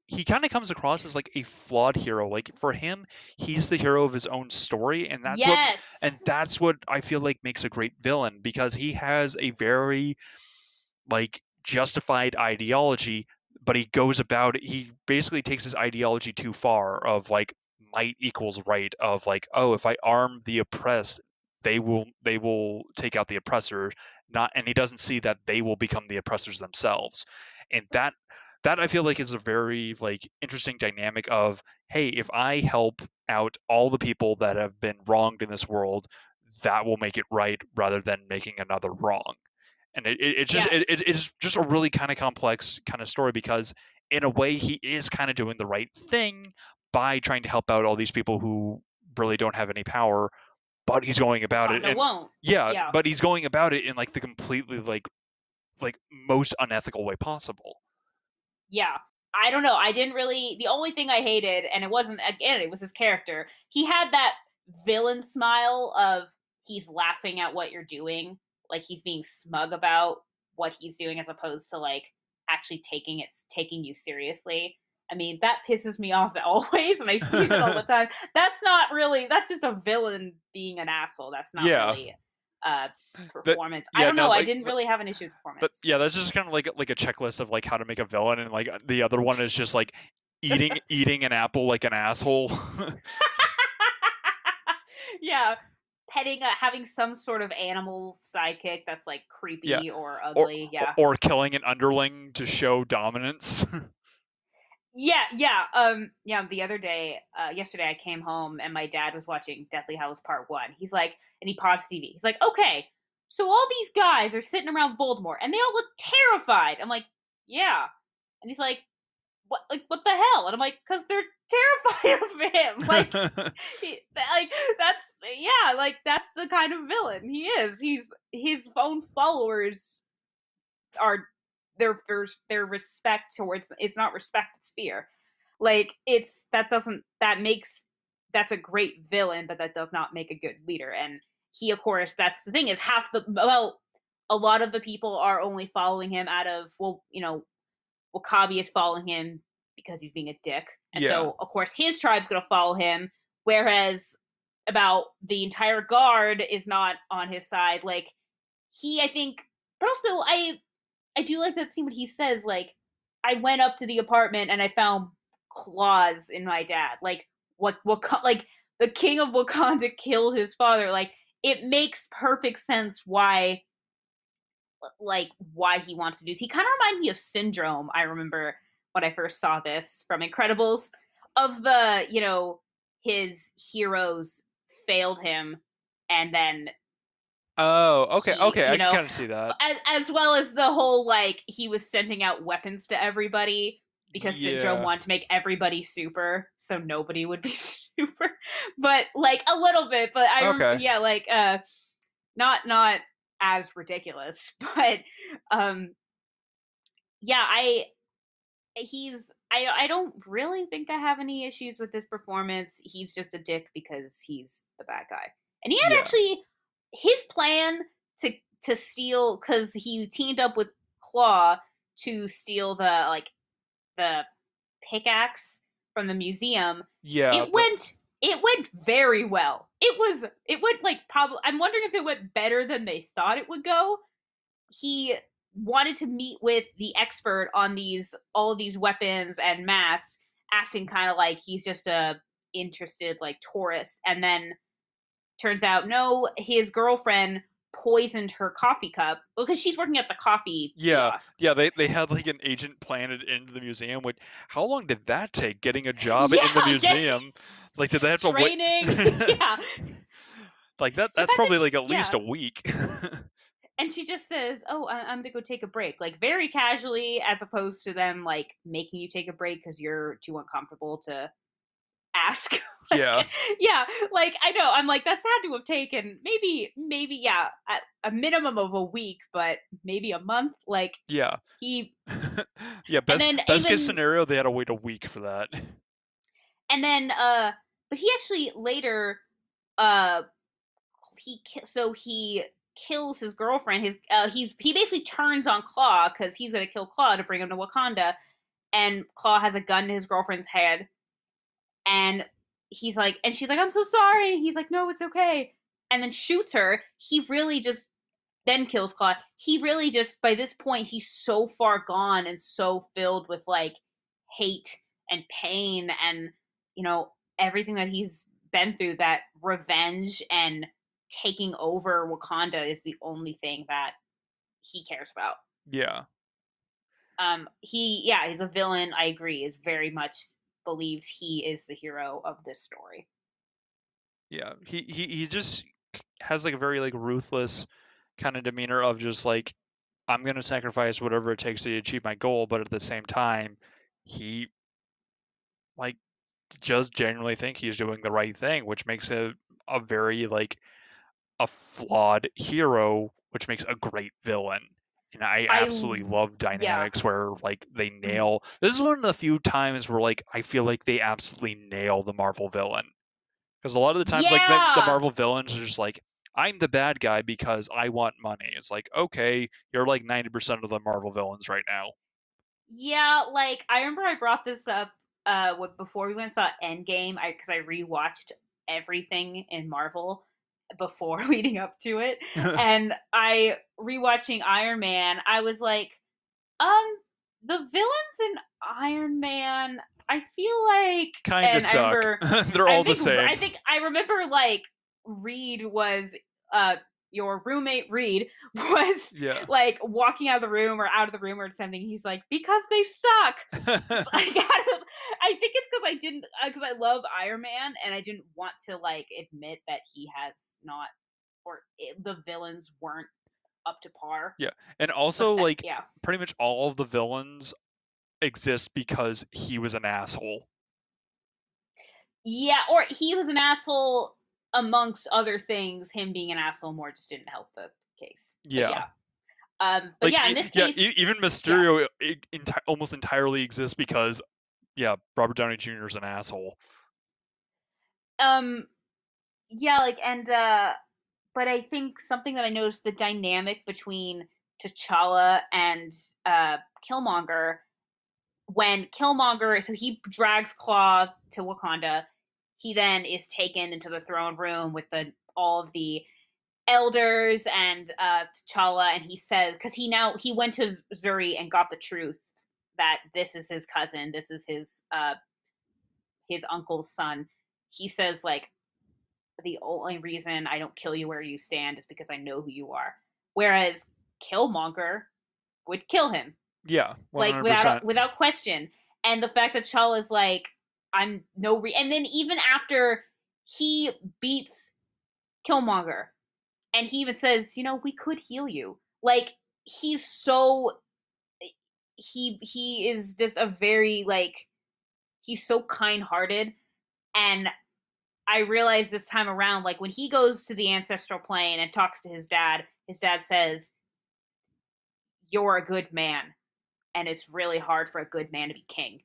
he kind of comes across as like a flawed hero. Like for him, he's the hero of his own story, Yes. and that's what I feel like makes a great villain, because he has a very like justified ideology, but he goes about it. He basically takes his ideology too far of like might equals right, of like, oh, if I arm the oppressed, they will take out the oppressors, not, and he doesn't see that they will become the oppressors themselves. And that I feel like is a very like interesting dynamic of, hey, if I help out all the people that have been wronged in this world, that will make it right rather than making another wrong. And Yes. it's just a really kind of complex kind of story, because in a way he is kind of doing the right thing by trying to help out all these people who really don't have any power, but he's going about it, Wakanda and won't. yeah, Yeah. but he's going about it in like the completely like most unethical way possible. Yeah. I don't know. I didn't really. The only thing I hated, and it wasn't, again, it was his character. He had that villain smile of, he's laughing at what you're doing, like he's being smug about what he's doing, as opposed to like actually taking you seriously. I mean, that pisses me off always, and I see it all the time. That's not really. That's just a villain being an asshole. That's not Yeah, really that performance. I yeah don't no know. I like didn't really have an issue with that performance. yeah, that's just kind of like a checklist of like how to make a villain, and like the other one is just like eating an apple like an asshole. Yeah, having some sort of animal sidekick that's like Yeah, creepy or or ugly. Yeah, or killing an underling to show dominance. yeah. The other day, yesterday, I came home and my dad was watching Deathly Hallows Part One. He's like, and he paused TV. He's like, okay, so all these guys are sitting around Voldemort and they all look terrified. I'm like, yeah, and he's like, what the hell? And I'm like, because they're terrified of him. Like that's yeah, like that's the kind of villain he is. He's his own followers are their respect towards it's not respect, it's fear. Like it's that doesn't that makes that's a great villain, but that does not make a good leader. And he, of course, that's the thing is half the well, a lot of the people are only following him out of well, Wakabi is following him because he's being a dick, and Yeah. so of course his tribe's gonna follow him. Whereas about the entire guard is not on his side. Like I think, but also I do like that scene when he says like, "I went up to the apartment and I found claws in my dad." Like what like the king of Wakanda killed his father. Like it makes perfect sense why he wants to do this. He kind of reminded me of Syndrome. I remember when I first saw this from Incredibles, of the his heroes failed him, and then Oh, okay, he okay, I can kind of see that. as well as the whole like he was sending out weapons to everybody because Syndrome Yeah. wanted to make everybody super so nobody would be super, but like a little bit. But I remember, Okay. yeah, like not as ridiculous, but um yeah, I don't really think I have any issues with this performance. He's just a dick because he's the bad guy. And he had Yeah. actually his plan to steal cuz he teamed up with Claw to steal the pickaxe from the museum. Yeah. It went very well. It went like probably I'm wondering if it went better than they thought it would go. He wanted to meet with the expert on these all of these weapons and masks, acting kind of like he's just a interested like tourist, and then turns out no, his girlfriend poisoned her coffee cup because she's working at the coffee Yeah. kiosk. Yeah, they had like an agent planted into the museum. Which how long did that take getting a job in the Yeah, get museum? Like did they have to wait? training. Yeah, Like the that's fact that probably like at least yeah, a week. and she just says, "Oh, I'm gonna go take a break," like very casually, as opposed to them like making you take a break because you're too uncomfortable to ask. Yeah. Like, yeah, like I know. I'm like, that's had to have taken maybe, yeah, a minimum of a week, but maybe a month. Like Yeah. he, Yeah, and best then best case even, scenario they had to wait a week for that. and then, but he actually later, uh, so he kills his girlfriend. He basically turns on Claw because he's gonna kill Claw to bring him to Wakanda, and Claw has a gun to his girlfriend's head, and she's like, I'm so sorry. He's like, no, it's okay. And then shoots her. He really just then kills Claude. He really just by this point he's so far gone and so filled with like hate and pain and everything that he's been through that revenge and taking over Wakanda is the only thing that he cares about. Yeah. He's a villain. I agree. Is very much believes he is the hero of this story. Yeah. He just has like a very like ruthless kind of demeanor of just like I'm going to sacrifice whatever it takes to achieve my goal, but at the same time he like just genuinely think he's doing the right thing, which makes it a very like a flawed hero, which makes a great villain. And I I absolutely love Yeah. dynamics where like they Mhm. nail. This is one of the few times where like I feel like they absolutely nail the Marvel villain. Because a lot of the times like the Yeah. Marvel villains are just like I'm the bad guy because I want money. It's like okay, you're like 90% of the Marvel villains right now. Yeah, like I remember I brought this up before we went and saw Endgame because I rewatched everything in Marvel before leading up to it, and I rewatching Iron Man. I was like, the villains in Iron Man. I feel like, Kind of and suck. They're all the I same. think I remember like Reed was your roommate Reed was Yeah. like walking out of the room or out of the room or something. He's like, because they suck. So I think it's because I didn't because I love Iron Man and I didn't want to like admit that he has not the villains weren't up to par. Yeah. And But also like yeah, pretty much all of the villains exists because he was an asshole. Yeah, or he was an asshole amongst other things. Him being an asshole more just didn't help the case. But Yeah. yeah. But yeah, in this Yeah, case, even yeah. Mysterio almost entirely exists because, yeah, Robert Downey Jr. is an asshole. Um, yeah, like, and but I think something that I noticed, the dynamic between T'Challa and Killmonger, when Killmonger, so he drags Claw to Wakanda, he then is taken into the throne room with the all of the elders and T'Challa, and he says, because he went to Zuri and got the truth that this is his cousin, this is his uncle's son. He says like, the only reason I don't kill you where you stand is because I know who you are. Whereas Killmonger would kill him, Yeah, like 100%. without question. And the fact that Chal is like, I'm no and then even after he beats Killmonger, and he even says, we could heal you. Like, he's so he is just a very like, he's so kind hearted. And I realized this time around, like when he goes to the ancestral plane and talks to his dad says, "You're a good man, and it's really hard for a good man to be king."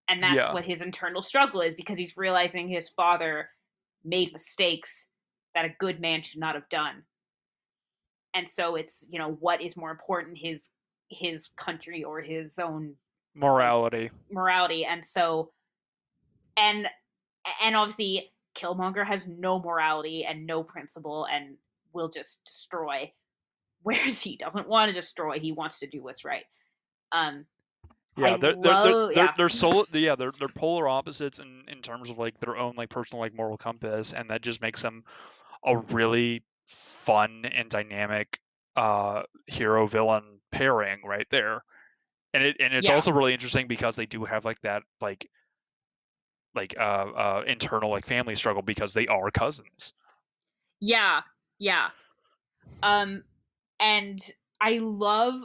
And that's Yeah, what his internal struggle is, because he's realizing his father made mistakes that a good man should not have done. And so it's, what is more important, his country or his own like morality. morality. And so, and obviously Killmonger has no morality and no principle and will just destroy, whereas he doesn't want to destroy, he wants to do what's right. um Yeah, I love, yeah. they're polar opposites in terms of like their own like personal like moral compass, and that just makes them a really fun and dynamic hero villain pairing right there. It's Yeah, also really interesting because they do have like that internal like family struggle because they are cousins. yeah, yeah. um and I love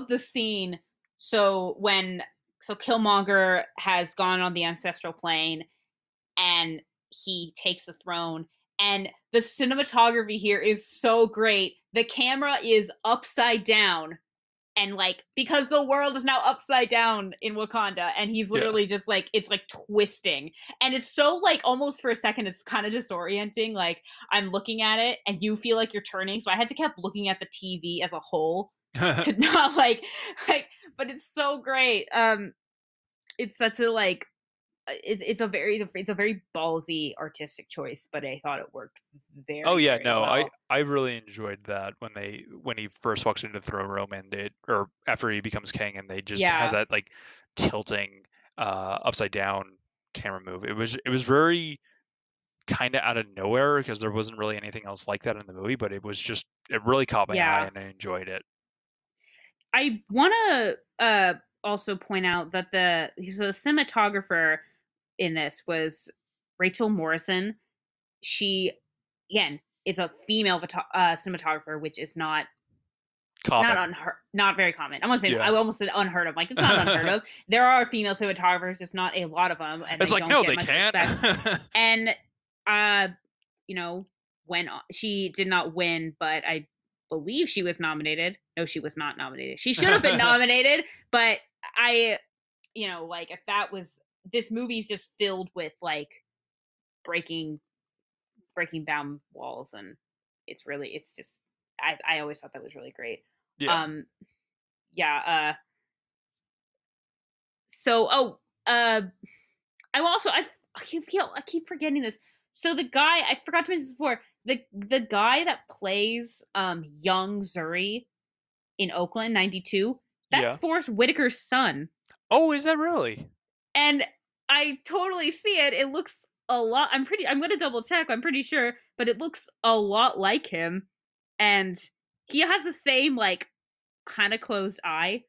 the scene. So when so Killmonger has gone on the ancestral plane and he takes the throne, and the cinematography here is so great. The camera is upside down, and like, because the world is now upside down in Wakanda, and he's Yeah. literally just like, it's like twisting, and it's so like, almost for a second it's kind of disorienting. Like, I'm looking at it and you feel like you're turning, so I had to keep looking at the TV as a whole to not like, but it's so great. It's such a like, it's a very ballsy artistic choice, but I thought it worked Oh very, yeah, very no, well. I really enjoyed that when he first walks into the throne room and they or after he becomes king and they just have Yeah, that like tilting upside down camera move. It was very kind of out of nowhere because there wasn't really anything else like that in the movie, but it really caught my eye yeah. and I enjoyed it. I want to also point out that the cinematographer in this was Rachel Morrison. She, again, is a female cinematographer, which is Common. not very common. I Yeah. almost said unheard of. Like, it's not unheard of. There are female cinematographers, just not a lot of them, and It's they like don't no, get they much can't. respect. And uh, you know, when she did not win, but I believe she was nominated. No, she was not nominated. She should have been nominated, but I, like, if that was, this movie's just filled with like breaking down walls, and it's just, I always thought that was really great. Yeah. Um, yeah. So, I also I keep forgetting this. So the guy, I forgot to mention this before, the guy that plays young Zuri in Oakland '92, that's Yeah. Forrest Whitaker's son, Oh, is that really? and I totally see it. It looks a lot. I'm gonna double check. I'm pretty sure, but it looks a lot like him, and he has the same like kind of closed eye.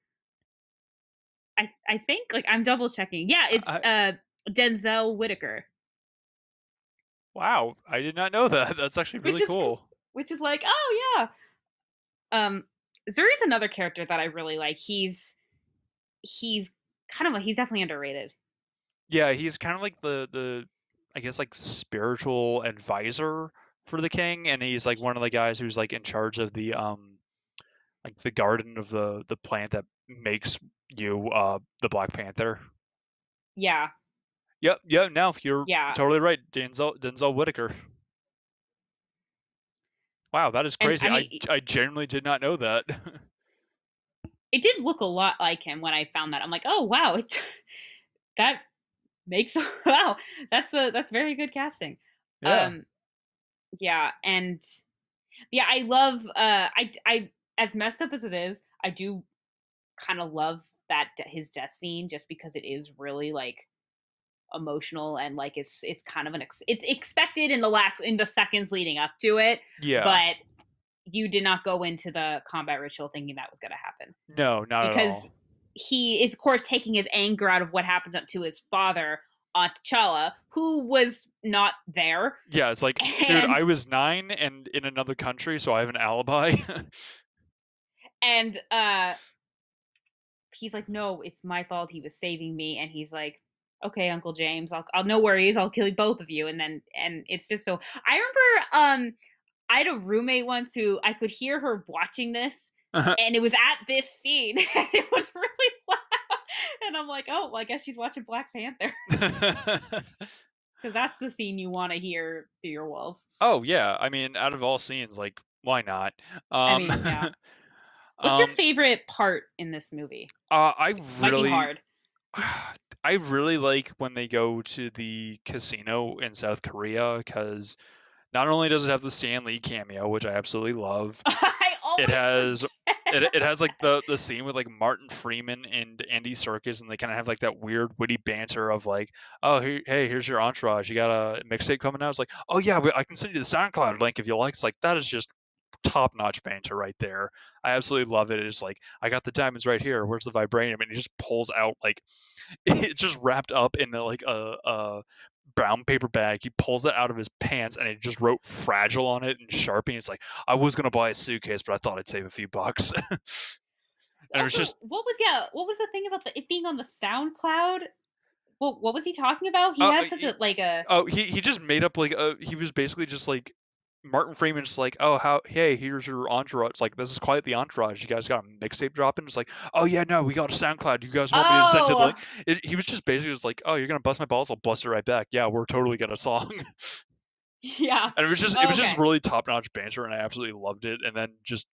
I think, like, I'm double checking. Yeah, it's I Denzel Whitaker, Wow, I did not know that. That's actually which really is cool. like, oh yeah. Um, Zuri's another character that I really like. He's kind of he's definitely underrated. Yeah, he's kind of like the I guess like spiritual advisor for the king, and he's like one of the guys who's like in charge of the like the garden of the plant that makes you the Black Panther. Yeah, Yep, yeah, no, you're yeah, totally right. Denzel Whitaker. Wow, that is and crazy. I I mean, I genuinely did not know that. it did look a lot like him when I found that. I'm like, oh wow, that makes wow, that's very good casting. Yeah. Um, yeah, and yeah, I love I as messed up as it is, I do kind of love that his death scene just because it is really like emotional and like it's kind of it's expected in the seconds leading up to it, Yeah. but you did not go into the combat ritual thinking that was going to happen No, not at because all. he is of course taking his anger out of what happened to his father on T'Challa, who was not there, Yeah, it's like, dude, and I was 9 and in another country, so I have an alibi. and he's like, no, it's my fault. He was saving me, and he's like, okay, Uncle James, I'll no worries, I'll kill both of you, and then and it's just so. I remember, I had a roommate once who I could hear her watching this, and it was at this scene, and it was really loud, and I'm like, oh, well, I guess she's watching Black Panther because that's the scene you want to hear through your walls. Oh yeah, I mean, out of all scenes, like, why not? I Um, mean, yeah. What's your um, favorite part in this movie? I Might be really, hard. I really like when they go to the casino in South Korea because not only does it have the Stan Lee cameo, which I absolutely love, I it always has forget. it has like the scene with like Martin Freeman and Andy Serkis, and they kind of have like that weird witty banter of like, oh hey, here's your entourage, you got a mixtape coming out. It's like, oh yeah, I can send you the SoundCloud link if you like. It's like that is just top notch banter right there. I absolutely love it. It's like, I got the diamonds right here. Where's the vibranium? And he just pulls out like it's just wrapped up in like a brown paper bag. He pulls it out of his pants and he just wrote fragile on it in Sharpie. It's like, I was gonna buy a suitcase, but I thought I'd save a few bucks. And it was Also, just what was the thing about it being on the SoundCloud? What was he talking about? He uh, has such a like a he just made up like he was basically just like Martin Freeman's like, oh, how, hey, here's your entourage. It's like, this is quite the entourage. You guys got a mixtape dropping? It's like, oh yeah, no, we got a SoundCloud. You guys want me to send you the link? oh He was just basically just like, oh, you're gonna bust my balls, I'll bust it right back. Yeah, we're totally got a song. yeah, And it was just okay, really top notch banter, and I absolutely loved it. And then just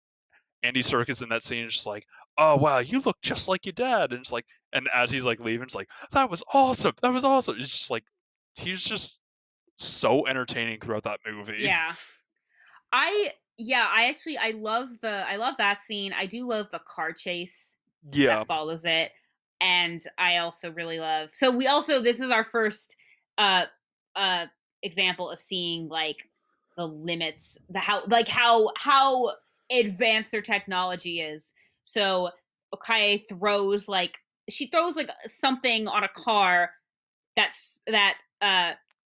Andy Serkis in that scene is just like, oh wow, you look just like your dad. And it's like, and as he's like leaving, it's like, that was awesome. That was awesome. It's just like he's just so entertaining throughout that movie. yeah. I actually I love that scene. I do love the car chase Yeah, that follows it, and I also really love. So we also this is our first uh uh example of seeing like the limits, the how advanced their technology is. So Okaye throws like she throws like something on a car that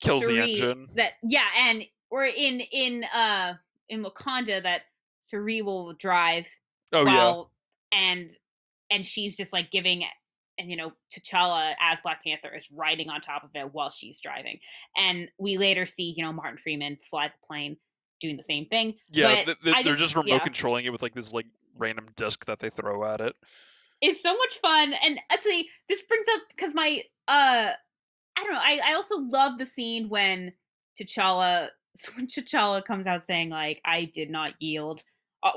kills the Suri engine. that yeah, and or in Wakanda that Suri will drive Oh yeah, while and and she's just like giving and T'Challa as Black Panther is riding on top of it while she's driving. And we later see, Martin Freeman fly the plane doing the same thing. yeah. But I They're just just remote yeah, controlling it with like this like random disc that they throw at it. it's so much fun. And actually this brings up because my I don't know. I also love the scene when T'Challa when T'Challa comes out saying like I did not yield,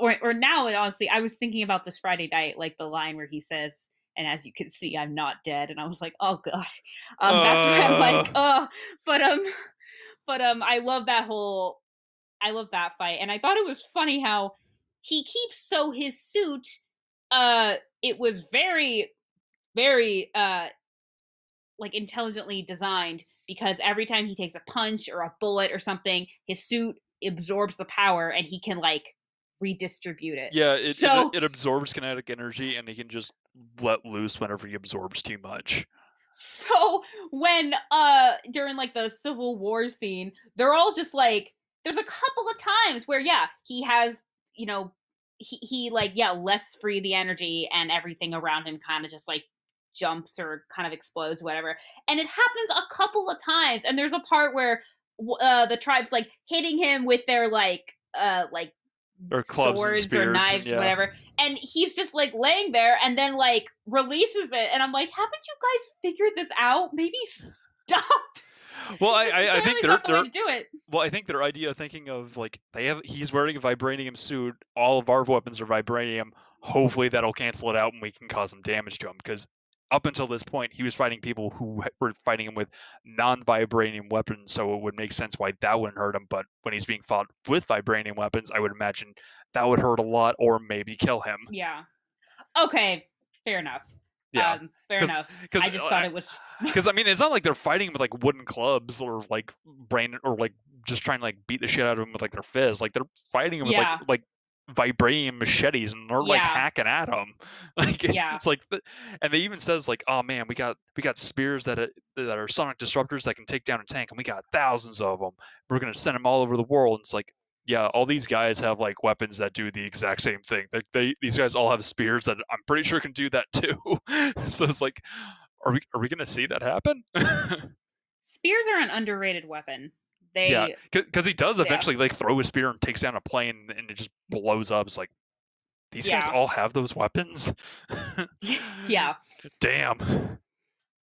or now it honestly I was thinking about this Friday night like the line where he says and as you can see I'm not dead and I was like oh god, that's why I'm Uh, like but I love that whole I love that fight and I thought it was funny how he keeps so his suit it was very like intelligently designed because every time he takes a punch or a bullet or something, his suit absorbs the power and he can like redistribute it. yeah, So it absorbs kinetic energy, and he can just let loose whenever he absorbs too much. so when during like the Civil War scene, they're all just like there's a couple of times where yeah, he has, he like yeah, lets free the energy and everything around him kind of just like jumps or kind of explodes, whatever. And it happens a couple of times. And there's a part where the tribe's like hitting him with their like Or clubs and swords or spears, and knives, yeah. whatever. And he's just like laying there and then like releases it. And I'm like, haven't you guys figured this out? Maybe stop. Well, This is I think clearly not the way to do it. well, I think their idea of thinking of like he's wearing a vibranium suit, all of our weapons are vibranium. Hopefully that'll cancel it out and we can cause some damage to him, because up until this point he was fighting people who were fighting him with non-vibranium weapons, so it would make sense why that wouldn't hurt him. But when he's being fought with vibranium weapons, I would imagine that would hurt a lot or maybe kill him. Yeah. Okay. Fair enough. Yeah, Fair because enough. because I just thought it was. because I mean, it's not like they're fighting with like wooden clubs or like brain or like just trying to like beat the shit out of him with like their fists. Like they're fighting him with Yeah. like vibranium machetes, and they're like Yeah. hacking at him. Like Yeah. it's like, and they even says like, oh man, we got spears that are sonic disruptors that can take down a tank, and we got thousands of them. We're gonna send them all over the world. And it's like, yeah, all these guys have like weapons that do the exact same thing. These guys all have spears that I'm pretty sure can do that too. So it's like, are we gonna see that happen? Spears are an underrated weapon. Yeah, They. because he does Yeah. eventually like throw a spear and takes down a plane, and it just blows up. It's like, these guys Yeah. all have those weapons. Yeah. Damn.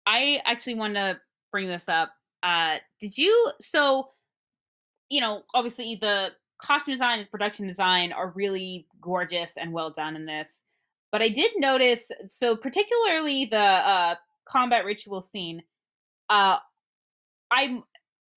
I actually want to bring this up. Did you? So obviously the costume design and production design are really gorgeous and well done in this. But I did notice, so particularly the combat ritual scene. Uh, I'm.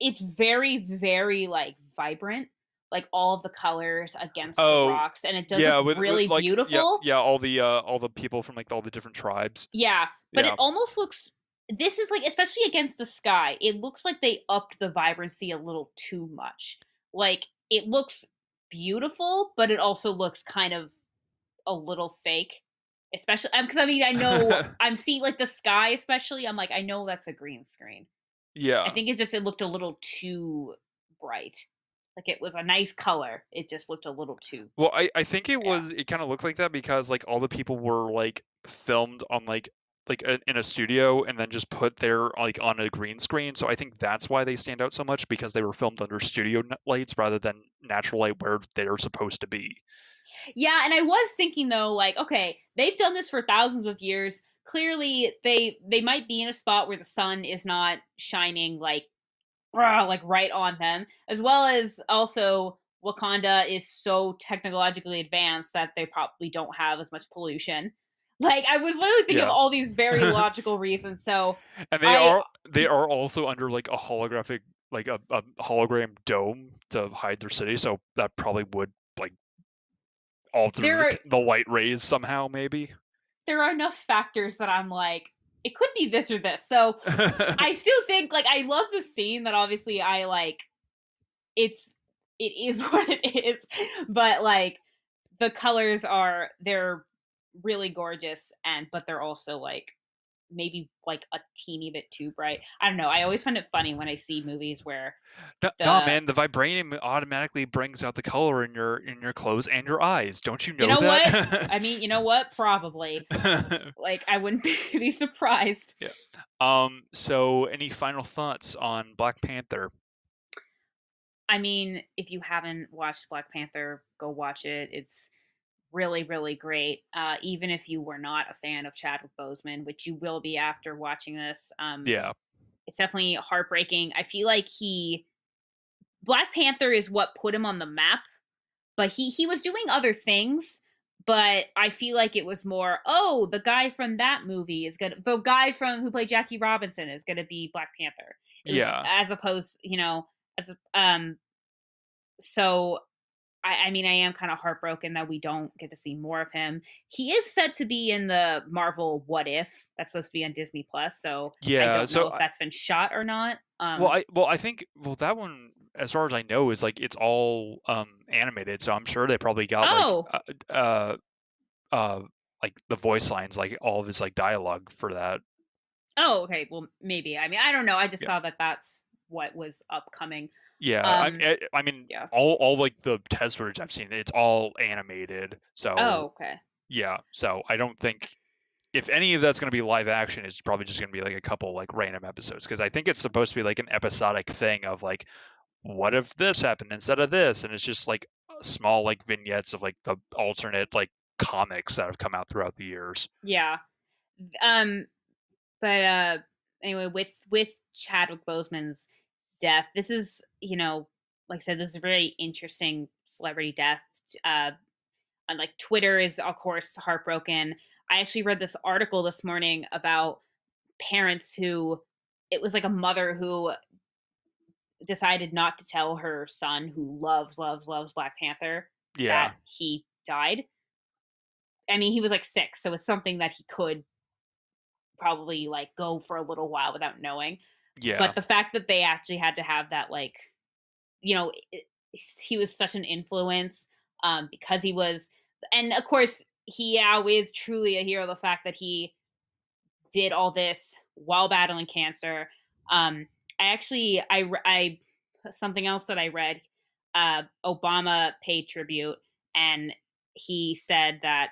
It's very, very like vibrant, like all of the colors against the Oh, rocks, and it does look yeah, with really like, yeah, beautiful. yeah, all the people from like all the different tribes. Yeah, but it Yeah, almost looks. This is like, especially against the sky, it looks like they upped the vibrancy a little too much. Like it looks beautiful, but it also looks kind of a little fake. Especially because I mean I know I'm seeing like the sky, especially. I'm like I know that's a green screen. I yeah. think it looked a little too bright. Like it was a nice color. It just looked a little too. Well, I think Yeah. it kind of looked like that because like all the people were like filmed on in a studio and then just put there like on a green screen. So I think that's why they stand out so much, because they were filmed under studio lights rather than natural light where they're supposed to be. Yeah, and I was thinking though, like, okay, they've done this for thousands of years. Clearly, they might be in a spot where the sun is not shining like like right on them, as well as also Wakanda is so technologically advanced that they probably don't have as much pollution. Like I was literally thinking of Yeah. all these very logical reasons. So And I they are also under like a holographic a hologram dome to hide their city, so that probably would like alter there are the light rays somehow maybe. there are enough factors that I'm like it could be this or this. So I still think like I love the scene that obviously I like it's it is what it is, but like the colors are they're really gorgeous and but they're also like maybe like a teeny bit too bright. I don't know. I always find it funny when I see movies where No, no, the man, the vibranium automatically brings out the color in your clothes and your eyes. Don't you you know know what? that? I mean, you know what? Probably. Like I wouldn't be surprised. Yeah. So any final thoughts on Black Panther? I mean, if you haven't watched Black Panther, go watch it. It's really, really great. Even if you were not a fan of Chadwick Boseman, which you will be after watching this, Yeah. it's definitely heartbreaking. I feel like Black Panther is what put him on the map, but he was doing other things. But I feel like it was more, oh, the guy from that movie is gonna, the guy from who played Jackie Robinson is gonna be Black Panther. It was Yeah. as opposed, as so I mean, I am kind of heartbroken that we don't get to see more of him. He is said to be in the Marvel What If that's supposed to be on Disney Plus, so I Yeah. don't know if that's been shot or not. I think that one, as far as I know, is like it's all animated, so I'm sure they probably got Oh, uh uh like the voice lines, like all of his like dialogue for that. oh, okay. Well, maybe. I mean, I don't know. I just Yeah. saw that that's what was upcoming. Yeah, Um, I mean, yeah. all like the test footage I've seen, it's all animated. So Oh, okay. yeah, so I don't think. if any of that's going to be live action, it's probably just going to be like a couple like random episodes because I think it's supposed to be like an episodic thing of like, what if this happened instead of this, and it's just like small like vignettes of like the alternate like comics that have come out throughout the years. Yeah. Um but anyway, with Chadwick Boseman's death, this is, like I said, this is a very interesting celebrity death. Uh and like Twitter is of course heartbroken. I actually read this article this morning about parents who, it was like a mother who decided not to tell her son, who loves Black Panther, that Yeah, he died. I mean, he was like 6, so it's something that he could probably like go for a little while without knowing. yeah, But the fact that they actually had to have that, like, you know, he was such an influence, because he was, and of course, he always truly a hero. The fact that he did all this while battling cancer. I actually, I something else that I read. Obama paid tribute, and he said that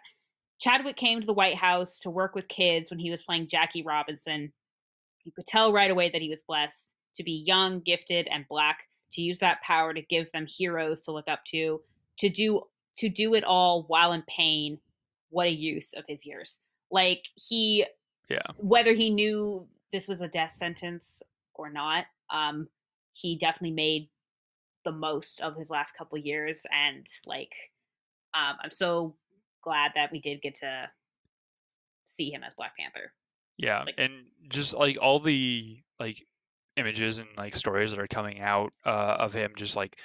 Chadwick came to the White House to work with kids when he was playing Jackie Robinson. You could tell right away that he was blessed to be young, gifted, and black, to use that power to give them heroes to look up to do to do it all while in pain. What a use of his years. Like, he, yeah, whether he knew this was a death sentence or not, he definitely made the most of his last couple years, and like, I'm so glad that we did get to see him as Black Panther. yeah, Like, and just like all the like images and like stories that are coming out of him just like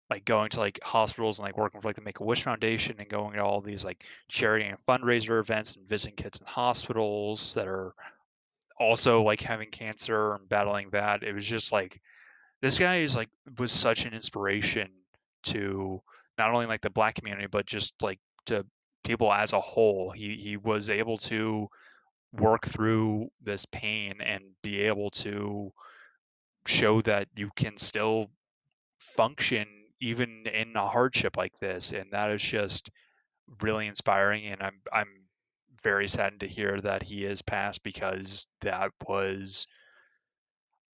like going to like hospitals and like working for like the Make a Wish Foundation and going to all these like charity and fundraiser events and visiting kids in hospitals that are also like having cancer and battling that. It was just like this guy is like was such an inspiration to not only like the black community but just like to people as a whole. He was able to work through this pain and be able to show that you can still function even in a hardship like this, and that is just really inspiring. And I'm very saddened to hear that he is passed because that was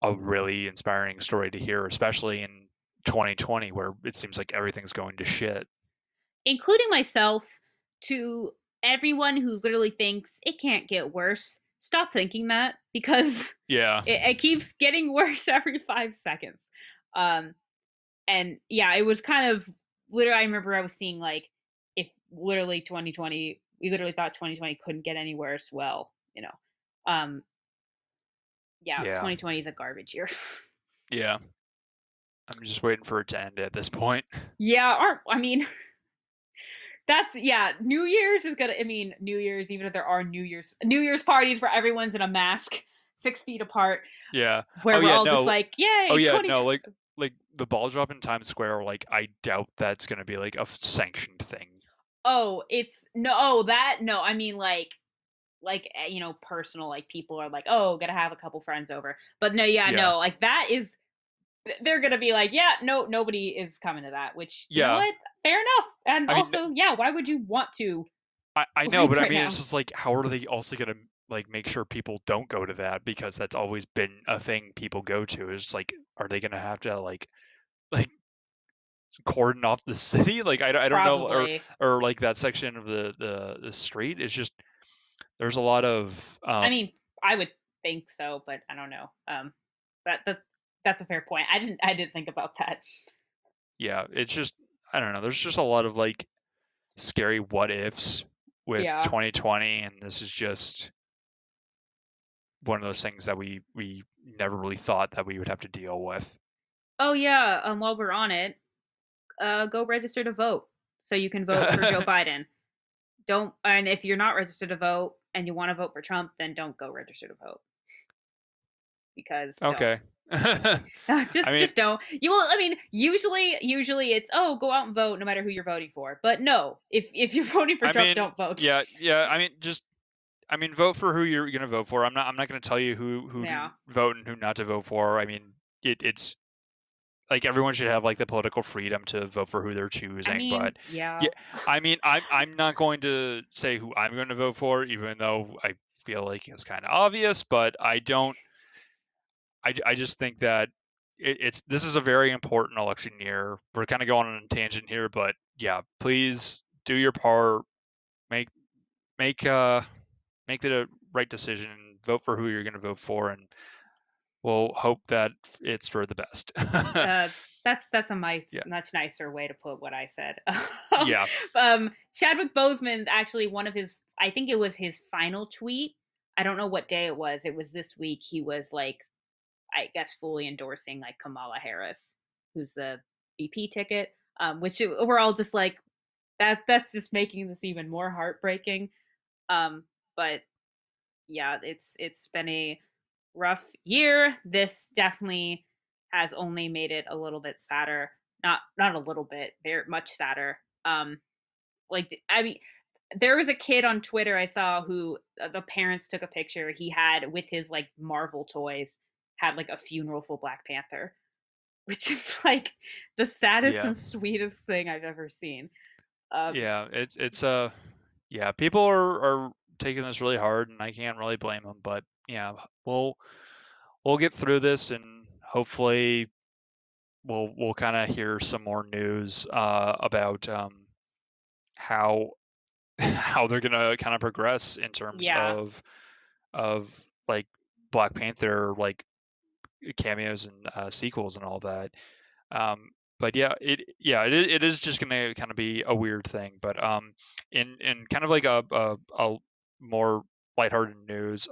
a really inspiring story to hear, especially in 2020 where it seems like everything's going to shit. including myself, to everyone who literally thinks it can't get worse, stop thinking that, because Yeah, it keeps getting worse every 5 seconds. Um, and yeah, it was kind of literally. I remember I was seeing like, if literally 2020, we literally thought 2020 couldn't get any worse. Well, um, yeah, yeah, 2020 is a garbage year. yeah. I'm just waiting for it to end at this point. Yeah, I mean, that's, yeah. New Year's is gonna. I mean, New Year's, even if there are New Year's parties where everyone's in a mask, 6 feet apart, Yeah. where Oh we're yeah. all just No. like, Oh "Yay, yeah. 20." No. Like the ball drop in Times Square. Like I doubt that's gonna be like a sanctioned thing. Oh, it's no. Oh, that no. I mean, personal. Like, people are like, "Oh, gotta have a couple friends over." But no, yeah, Yeah. no. Like, that is, they're gonna be like, "Yeah, no, nobody is coming to that." Which, you know Yeah. what? Fair enough. And I mean, also, yeah, why would you want to, I know, like, but I right mean, it's now? just like, how are they also gonna like make sure people don't go to that because that's always been a thing people go to. Is like, are they gonna have to like cordon off the city? Like, I don't know, Probably. or like that section of the street. It's just there's a lot of I mean, I would think so, but I don't know. That's a fair point. I didn't think about that. yeah. It's just I don't know. There's just a lot of like scary what ifs with Yeah. 2020, and this is just one of those things that we never really thought that we would have to deal with. Oh yeah. While we're on it, go register to vote so you can vote for Joe Biden. Don't, and if you're not registered to vote and you want to vote for Trump, then don't go register to vote, because don't. Okay. I just mean, just don't. You will. I mean, usually it's, oh, go out and vote no matter who you're voting for. But no, if you're voting for I Trump, mean, don't vote. yeah, yeah. I mean, just I mean, vote for who you're gonna vote for. I'm not gonna tell you who to Yeah. vote and who not to vote for. I mean, it's like everyone should have like the political freedom to vote for who they're I choosing. mean, But yeah, yeah. I mean, I'm not going to say who I'm going to vote for, even though I feel like it's kind of obvious. But I don't. I just think that it's this is a very important election year. We're kind of going on a tangent here, but yeah, please do your part. Make make uh make the right decision. Vote for who you're going to vote for, and we'll hope that it's for the best. Uh, that's a Yeah, much nicer way to put what I said. um, yeah, Chadwick Boseman actually one of his, I think it was his final tweet. I don't know what day it was. It was this week. He was like, I guess, fully endorsing like Kamala Harris, who's the VP ticket. Which we're all just like that. That's just making this even more heartbreaking. But yeah, it's been a rough year. This definitely has only made it a little bit sadder. Not a little bit, very much sadder. Like I mean, there was a kid on Twitter I saw who the parents took a picture he had with his like Marvel toys, had like a funeral for Black Panther, which is like the saddest yeah, and sweetest thing I've ever seen. yeah. It's yeah. People are taking this really hard, and I can't really blame them. But yeah, we'll get through this, and hopefully we'll kind of hear some more news about how how they're gonna kind of progress in terms Yeah, of like Black Panther like cameos and sequels and all that. Um, but yeah, it is just gonna kind of be a weird thing. But in kind of like a more lighthearted news,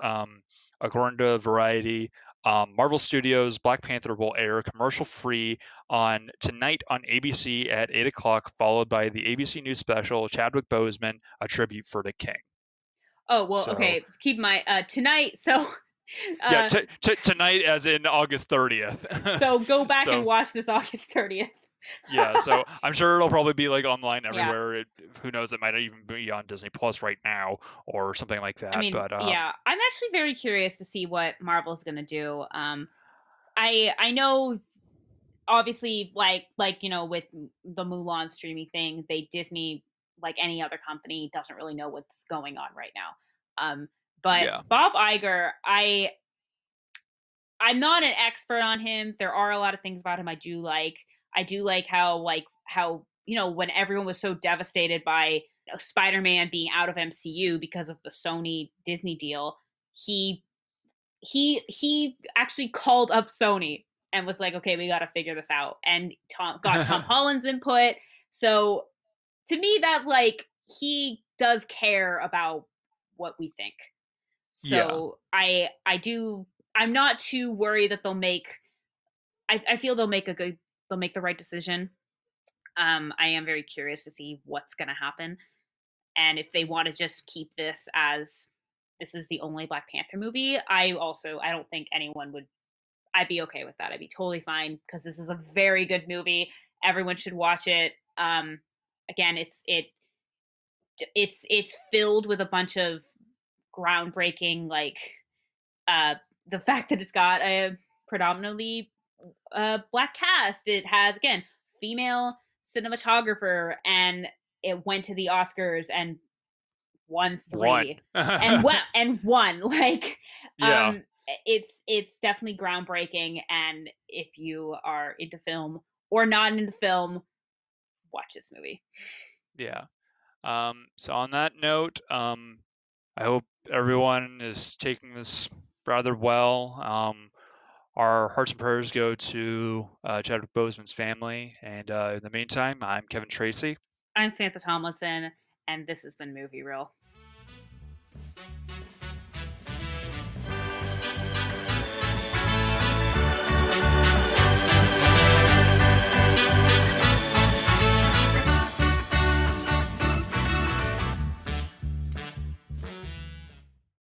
according to Variety, Marvel Studios' Black Panther will air commercial free on tonight on ABC at 8 o'clock, followed by the ABC News special Chadwick Boseman, a tribute for the King. oh well, So okay, keep my tonight. So yeah, uh tonight as in August 30th. so go back and So watch this August 30th. yeah, so I'm sure it'll probably be like online Yeah. everywhere. Who knows? It might even be on Disney Plus right now or something like I that. mean, But yeah, I'm actually very curious to see what Marvel's going to do. I know obviously like with the Mulan streaming thing, they Disney, like any other company, doesn't really know what's going on right now. But yeah, Bob Iger, I'm not an expert on him. There are a lot of things about him I do like. I do like how when everyone was so devastated by Spider-Man being out of MCU because of the Sony Disney deal, he he actually called up Sony and was like, "Okay, we got to figure this out." And got Tom Holland's input. So to me that like he does care about what we think. yeah, So I'm not too worried that I feel they'll make the right decision. I am very curious to see what's gonna happen. And if they want to just keep this as this is the only Black Panther movie, I don't think anyone would I'd be okay with that. I'd be totally fine because this is a very good movie. Everyone should watch it. Again, it's filled with a bunch of groundbreaking like uh the fact that it's got a predominantly black cast. It has again female cinematographer, and it went to the Oscars and won one. three, and won. Like, Yeah, um, it's definitely groundbreaking. And if you are into film or not into film, watch this movie. yeah. So on that note, I hope everyone is taking this rather well. Our hearts and prayers go to Chadwick Boseman's family, and in the meantime, I'm Kevin Tracy. I'm Samantha Tomlinson, and this has been Movie Reel.